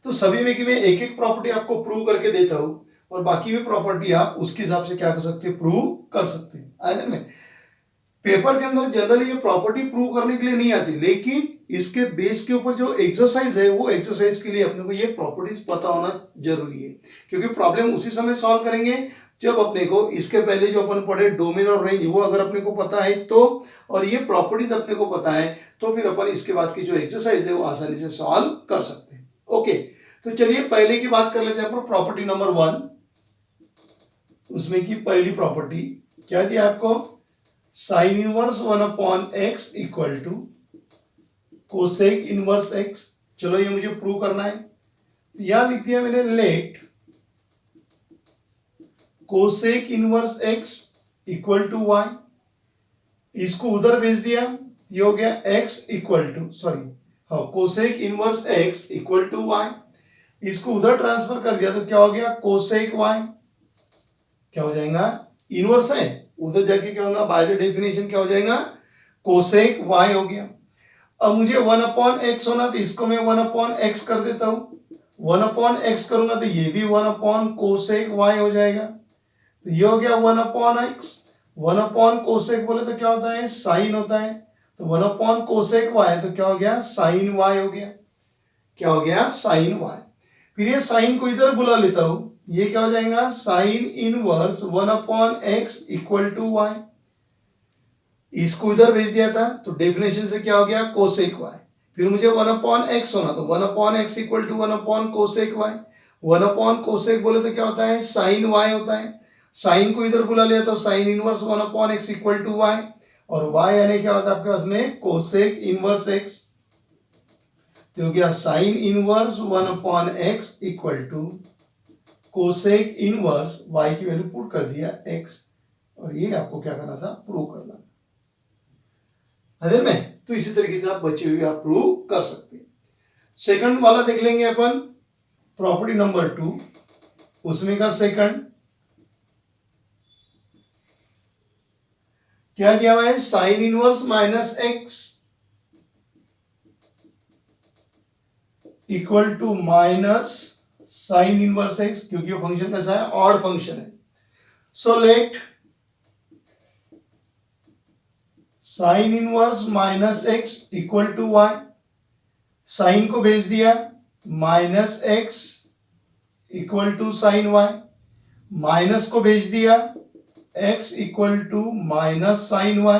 तो सभी में कि मैं एक एक प्रॉपर्टी आपको प्रूव करके देता हूं और बाकी भी प्रॉपर्टी आप उसके हिसाब से क्या कर सकते हैं, प्रूव कर सकते हैं। आइए में पेपर के अंदर जनरली ये प्रॉपर्टी प्रूव करने के लिए नहीं आती, लेकिन इसके बेस के ऊपर जो एक्सरसाइज है वो एक्सरसाइज के लिए अपने को ये प्रॉपर्टीज पता होना जरूरी है, क्योंकि प्रॉब्लम उसी समय सॉल्व करेंगे जब अपने को इसके पहले जो अपन पढ़े डोमेन और रेंज वो अगर अपने को पता है तो, और ये प्रॉपर्टीज अपने को पता है तो फिर अपन इसके बाद की जो एक्सरसाइज है वो आसानी से सॉल्व कर सकते हैं। ओके, तो चलिए पहले की बात कर लेते हैं अपन, प्रॉपर्टी नंबर 1। उसमें की पहली प्रॉपर्टी क्या दिया आपको, sine inverse 1/x equal to cosec inverse x। चलो ये मुझे प्रूव करना है, यहां लिख दिया मैंने let cosec inverse x equal to y। इसको उधर भेज दिया, ये हो गया x equal to cosec inverse x equal to y। इसको उधर ट्रांसफर कर दिया तो क्या हो गया, कोसेक y। क्या हो जाएगा, इनवर्स है, उधर जाके क्या होगा, बाय द डेफिनेशन क्या हो जाएगा, कोसेक y हो गया। अब मुझे 1/x होना तो इसको मैं 1/x कर देता हूं, 1/x करूंगा तो ये भी 1/कोसेक y हो जाएगा। तो ये हो गया 1/x, 1/कोसेक बोले तो क्या होता है, साइन होता है, तो 1/कोसेक y तो क्या हो गया, साइन y हो गया। क्या हो गया, साइन y। फिर ये साइन को इधर बुला लेता हूं, ये क्या हो जाएगा, sine inverse 1/x equal to y। इसको इधर भेज दिया था तो डेफिनेशन से क्या हो गया, कोसेक y। फिर मुझे 1/x होना तो 1/x इक्वल टू 1/कोसेक y। 1/कोसेक बोले तो क्या होता है, साइन y होता है। साइन को इधर बुला लिया तो sine inverse 1/x equal to y, और y यानी क्या होता है आपके पास में, कोसेक इनवर्स x। तो हो गया sine inverse 1/x equal to cosec inverse y की वैल्यू पुट कर दिया x, और ये आपको क्या करना था, प्रूव करना। में तो इसी तरीके से आप बचे हुए आप प्रूव कर सकते हैं। सेकंड वाला देख लेंगे अपन, प्रॉपर्टी नंबर 2। उसमें का सेकंड क्या दिया हुआ है, sine inverse minus x equal to minus sine inverse x, क्योंकि वो फंक्शन कैसा है, ऑड फंक्शन है। So let sine inverse minus x equal to y. Sine को भेज दिया, minus x equal to sine y. Minus को भेज दिया, x equal to minus sine y.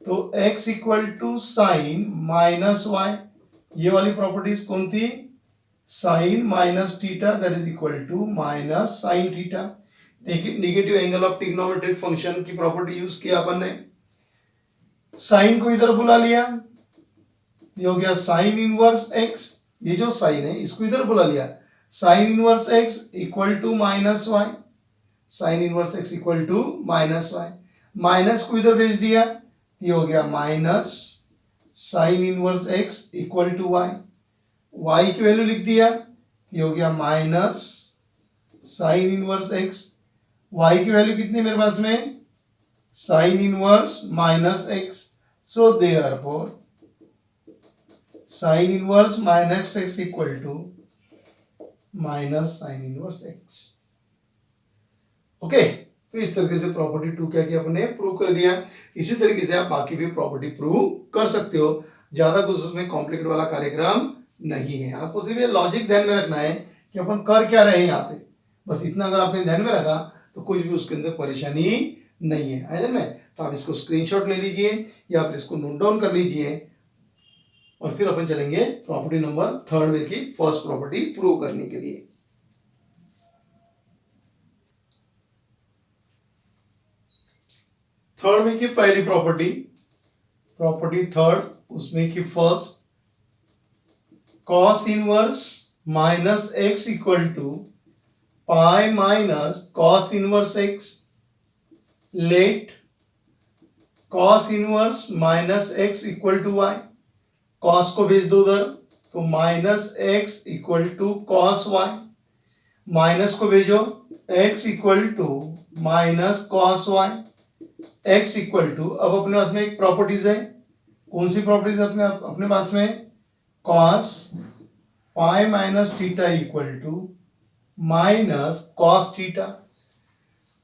तो x equal to sine minus y, ये वाली प्रॉपर्टीज कौन थी, sine minus theta that is equal to minus sine theta. देखिए negative angle of trigonometric function की प्रॉपर्टी यूज किया अपन ने। साइन को इधर बुला लिया, ये हो गया साइन इनवर्स एक्स, ये जो साइन है इसको इधर बुला लिया, sine inverse x equal to minus y. Sine inverse x equal to minus y. Minus को इधर भेज दिया, ये हो गया minus sine inverse x equal to y. Y की वैल्यू लिख दिया, ये हो गया minus sine inverse x. Y की वैल्यू कितनी मेरे पास में, sine inverse minus x. So therefore sine inverse minus x equal to minus sine inverse x. Okay, तो इस तरीके से प्रॉपर्टी 2 क्या किया अपने प्रूव कर दिया। इसी तरीके से आप बाकी भी प्रॉपर्टी प्रूव कर सकते हो, ज्यादा कुछ उसमें कॉम्प्लिकेट वाला कार्यक्रम नहीं है। आपको सिर्फ ये लॉजिक ध्यान में रखना है कि अपन कर क्या रहे हैं यहाँ पे, बस इतना अगर आपने ध्यान में रखा तो कुछ भी उसके अंदर परेशानी नहीं है। है ना, तो आप इसको स्क्रीनशॉट ले लीजिए या फिर इसको नोट डाउन कर लीजिए, और फिर अपन चलेंगे प्रॉपर्टी नंबर 3 में की फर्स्ट प्रॉपर्टी प्रूव करने के लिए। थर्ड में की पहली प्रॉपर्टी, प्रॉपर्टी थर्ड, उसमें की first, cos inverse minus x equal to pi minus cos inverse x. Let cos inverse minus x equal to y. Cos को भेज दो उधर, तो minus x equal to cos y. Minus को भेजो, x equal to minus cos y. X equal to, अब अपने पास में एक प्रॉपर्टीज है, कौन सी प्रॉपर्टीज अपने पास में, cos pi minus theta equal to minus cos theta,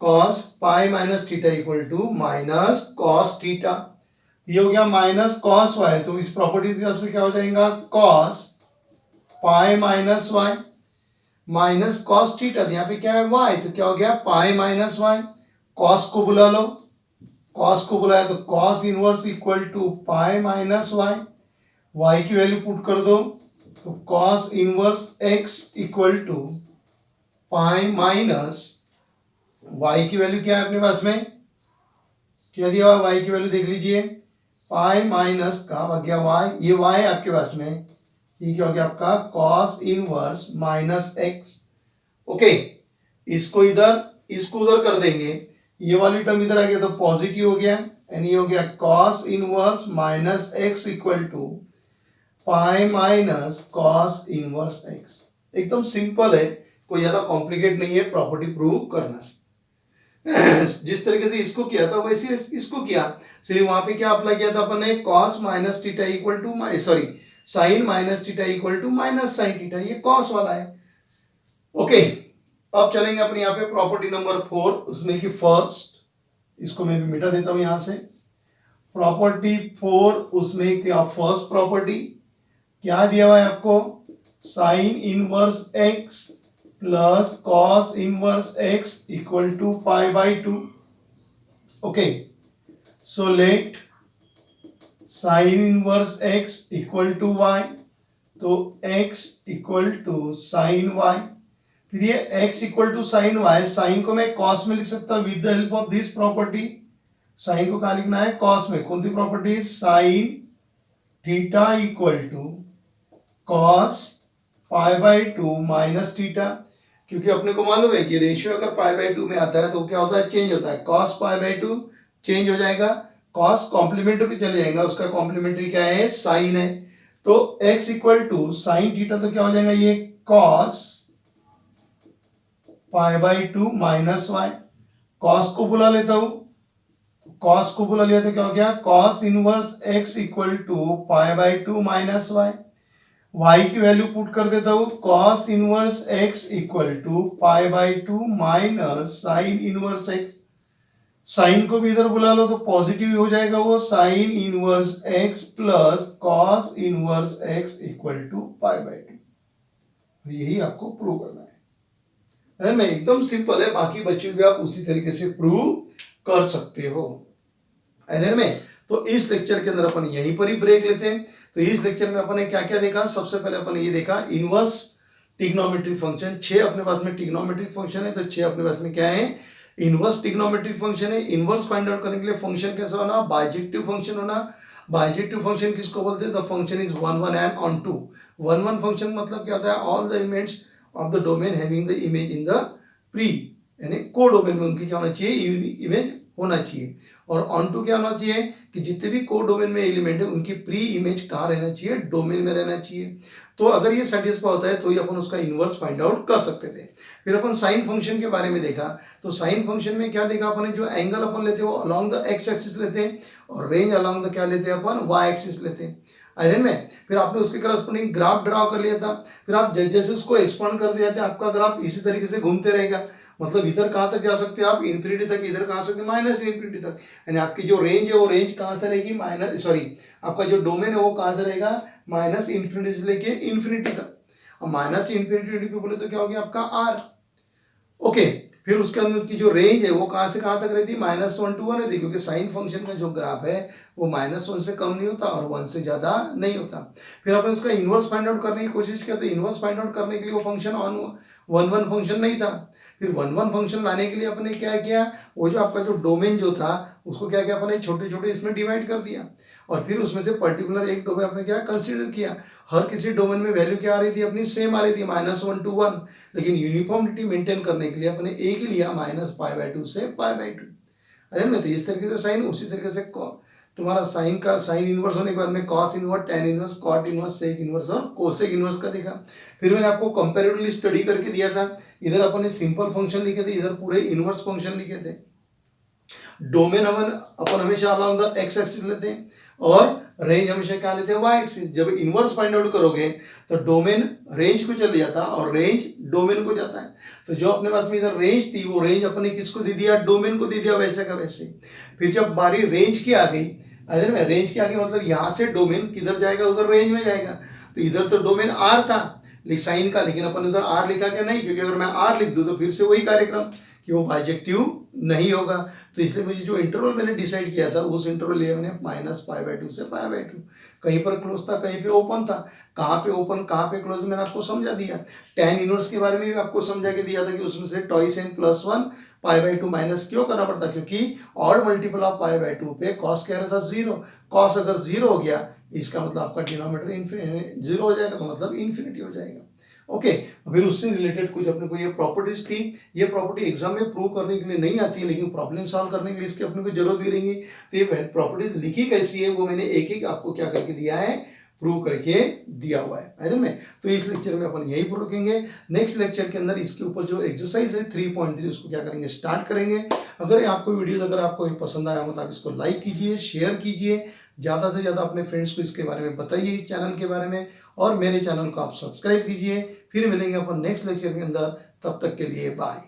cos pi minus theta equal to minus cos theta. ये हो गया माइनस कॉस वाई, तो इस प्रॉपर्टी के हिसाब से क्या हो जाएगा, cos pi minus y minus cos theta, यहाँ पे क्या है वाई, तो क्या हो गया पाई माइनस वाई। कॉस को बुला लो, कॉस को बुलाया तो cos inverse equal to pi minus y, y की वैल्यू पुट कर दो तो cos inverse x equal to pi minus y की वैल्यू क्या है अपने पास में, क्या दिया हुआ वाई की वैल्यू देख लीजिए, पाई माइनस का आ गया वाई, ये वाई आपके पास में, ये क्या हो गया आपका cos inverse minus x. Okay, इसको इधर इसको उधर कर देंगे, ये वाली टर्म इधर आ गया तो पॉजिटिव हो गया, एंड ये हो गया cos inverse minus x equal to pi minus cos inverse x. एकदम सिंपल है, कोई ज्यादा कॉम्प्लिकेट नहीं है प्रॉपर्टी प्रूव करना। जिस तरीके से इसको किया था वैसे इसको किया, सिर्फ वहां पे क्या अप्लाई किया था अपन ने, cos minus theta equal to sorry sine minus theta equal to minus sine theta, ये कॉस वाला है। ओके, अब चलेंगे अपने यहाँ पे प्रॉपर्टी नंबर 4, उसमें कि फर्स्ट, इसको मैं भी मिटा देता हूं यहां से, प्रॉपर्टी 4 उसमें क्या फर्स्ट प्रॉपर्टी क्या दिया हुआ है आपको, sine inverse x plus cos inverse x equal to pi by 2। Okay, so let sine inverse x equal to y, तो x equal to sine y, फिर ये x equal to sine y, sine को मैं cos में लिख सकता हूं with the help of this property. Sine को कहा लिखना है कॉस में, कौन सी property, sine theta equal to cos pi by 2 minus theta, क्योंकि अपने को मालूम है कि रेशियो अगर पाई बाई 2 में आता है तो क्या होता है, चेंज होता है, कॉस पाई बाई 2 चेंज हो जाएगा, कॉस कॉम्प्लीमेंट्री चले जाएगा, उसका कॉम्प्लीमेंट्री क्या है, साइन है, तो x equal to sine theta तो क्या हो जाएगा, ये cos pi by 2 minus y, cos को बुला लेता हूं, कॉस को बुला लिया तो क्या हो गया, cos inverse x equal to pi by 2 minus y, y की वैल्यू पुट कर देता हूं, cos inverse x equal to pi by 2 minus sine inverse x, sine को भी इधर बुला लो तो पॉजिटिव हो जाएगा वो, sine inverse x plus cos inverse x equal to pi by 2। यही आपको प्रूव करना है ना, एकदम सिंपल है, बाकी बची हुई आप उसी तरीके से प्रूव कर सकते हो। है में तो इस लेक्चर के अंदर अपन यहीं पर ही ब्रेक लेते हैं। तो इस लेक्चर में अपन ने क्या क्या देखा, सबसे पहले अपन ने ये देखा इनवर्स ट्रिग्नोमेट्रिक फंक्शन, 6 अपने पास में ट्रिग्नोमेट्रिक फंक्शन है, तो 6 अपने पास में क्या है, इनवर्स ट्रिग्नोमेट्रिक फंक्शन है। इनवर्स फाइंड आउट करने के लिए फंक्शन कैसा होना, बाइजेक्टिव फंक्शन होना। बाइजेक्टिव फंक्शन किसको बोलते हैं, the function is 1 1 and onto. 1 1 function मतलब क्या होता है, all the elements of the domain having the image in the pre, यानी को डोमेन में उनकी क्या होना चाहिए, इमेज होना चाहिए। और ऑन टू क्या होना चाहिए कि जितने भी को डोमेन में एलिमेंट है उनकी प्री इमेज कहाँ रहना चाहिए, डोमेन में रहना चाहिए। तो अगर ये सेटिस्फाई होता है तो ही अपन उसका इनवर्स फाइंड आउट कर सकते थे। फिर अपन साइन फंक्शन के बारे में देखा, तो साइन फंक्शन में क्या देखा अपन ने, जो एंगल अपन लेते हैं वो अलॉन्ग द एक्स एक्सिस लेते हैं और रेंज अलॉन्ग द क्या लेते हैं अपन, वाई एक्सिस लेते हैं। आइडन में फिर आपने उसके करस्पॉन्डिंग ग्राफ ड्रॉ कर लिया था, फिर आप जैसे उसको एक्सपांड कर दिया था आपका ग्राफ इसी तरीके से घूमते रहेगा, मतलब इधर कहाँ तक जा सकते हैं आप, इन्फिनिटी तक, इधर कहाँ सकते माइनस इन्फिनिटी तक, यानी आपकी जो रेंज है वो रेंज कहाँ से रहेगी, माइनस सॉरी आपका जो डोमेन है वो कहाँ से रहेगा, माइनस इन्फिनिटी से लेके इन्फिनिटी तक। अब माइनस इन्फिनिटी पे बोले तो क्या हो गया आपका आर। ओके, फिर उसके अंदर की जो रेंज है वो कहाँ से कहाँ तक रहती है, -1 to 1 रहती है, क्योंकि साइन फंक्शन का जो ग्राफ है वो -1 से कम नहीं होता और 1 से ज़्यादा नहीं होता। फिर आपने उसका इन्वर्स फाइंड आउट करने की कोशिश किया, तो इन्वर्स फाइंड आउट करने के लिए वो फंक्शन 1 1 फंक्शन नहीं था। फिर 1 1 फंक्शन लाने के लिए अपने क्या किया, वो जो आपका जो डोमेन जो था उसको क्या किया अपने, छोटे छोटे इसमें डिवाइड कर दिया, और फिर उसमें से पर्टिकुलर एक डोमेन आपने क्या कंसीडर किया। हर किसी डोमेन में वैल्यू क्या आ रही थी अपनी, सेम आ रही थी, -1 to 1, लेकिन यूनिफॉर्मिटी मेंटेन करने के लिए अपने एक ही लिया, -π/2 से π/2। अरे में तो इस तरीके से साइन, उसी तरीके से तुम्हारा साइन का साइन इनवर्स होने के बाद में cos inverse, tan inverse, cot inverse, sec inverse और कोसेक इनवर्स का देखा। फिर मैंने आपको कंपैरेटिवली स्टडी करके दिया था, इधर अपन ने सिंपल फंक्शन लिखे थे, इधर पूरे इनवर्स फंक्शन लिखे थे। डोमेन अपन हमेशा अलाउंग द एक्स एक्सिस लेते हैं और रेंज हमेशा क्या लेते हैं, वाई एक्सिस। जब इनवर्स फाइंड आउट करोगे तो डोमेन रेंज को चले जाता है और रेंज डोमेन को जाता है। तो जो अपने पास में इधर रेंज थी वो रेंज अपने किसको दे दिया, डोमेन को दे दिया, वैसे का वैसे। फिर जब बारी रेंज की आ गई, इधर में रेंज की आ गई मतलब यहाँ से डोमेन किधर जाएगा, उधर रेंज में जाएगा। तो इधर तो डोमेन आर था साइन का, लेकिन अपन उधर आर लिखा क्या, नहीं, क्योंकि अगर मैं आर लिख दूं तो फिर से वही कार्यक्रम कि वो बाइजेक्टिव नहीं होगा। तो इसलिए मुझे जो इंटरवल मैंने डिसाइड किया था उस इंटरवल लिया मैंने -π/2 से π/2। कहीं पर क्लोज था, कहीं पे ओपन था। कहाँ पे ओपन कहाँ पे क्लोज मैंने आपको समझा दिया। tan इनवर्स के बारे में भी आपको समझा के दिया था कि उसमें से टॉइस n + 1 π/2 माइनस क्यों करना पड़ता, क्योंकि ऑड मल्टीपल ऑफ π/2 पे कॉस कह रहा था 0। कॉस अगर 0 हो गया इसका मतलब आपका डिनोमिनेटर 0 हो जाएगा, तो मतलब इन्फिनिटी हो जाएगा। ओके, फिर उससे रिलेटेड कुछ अपने को ये प्रॉपर्टीज थी। ये प्रॉपर्टी एग्जाम में प्रूव करने के लिए नहीं आती है, लेकिन प्रॉब्लम सॉल्व करने के लिए इसकी अपने को जरूरत भी रहेंगी। तो ये प्रॉपर्टीज लिखी कैसी है वो मैंने एक एक आपको क्या करके दिया है, प्रूव करके दिया हुआ है में। तो इस लेक्चर में अपन यही प्रूव रखेंगे। नेक्स्ट लेक्चर के अंदर इसके ऊपर जो एक्सरसाइज है 3.3 उसको क्या करेंगे, स्टार्ट करेंगे। अगर आपको वीडियो अगर आपको पसंद आया मतलब आप इसको लाइक कीजिए, शेयर कीजिए, ज़्यादा से ज़्यादा अपने फ्रेंड्स को इसके बारे में बताइए, इस चैनल के बारे में, और मेरे चैनल को आप सब्सक्राइब कीजिए। फिर मिलेंगे अपन नेक्स्ट लेक्चर के अंदर, तब तक के लिए बाय।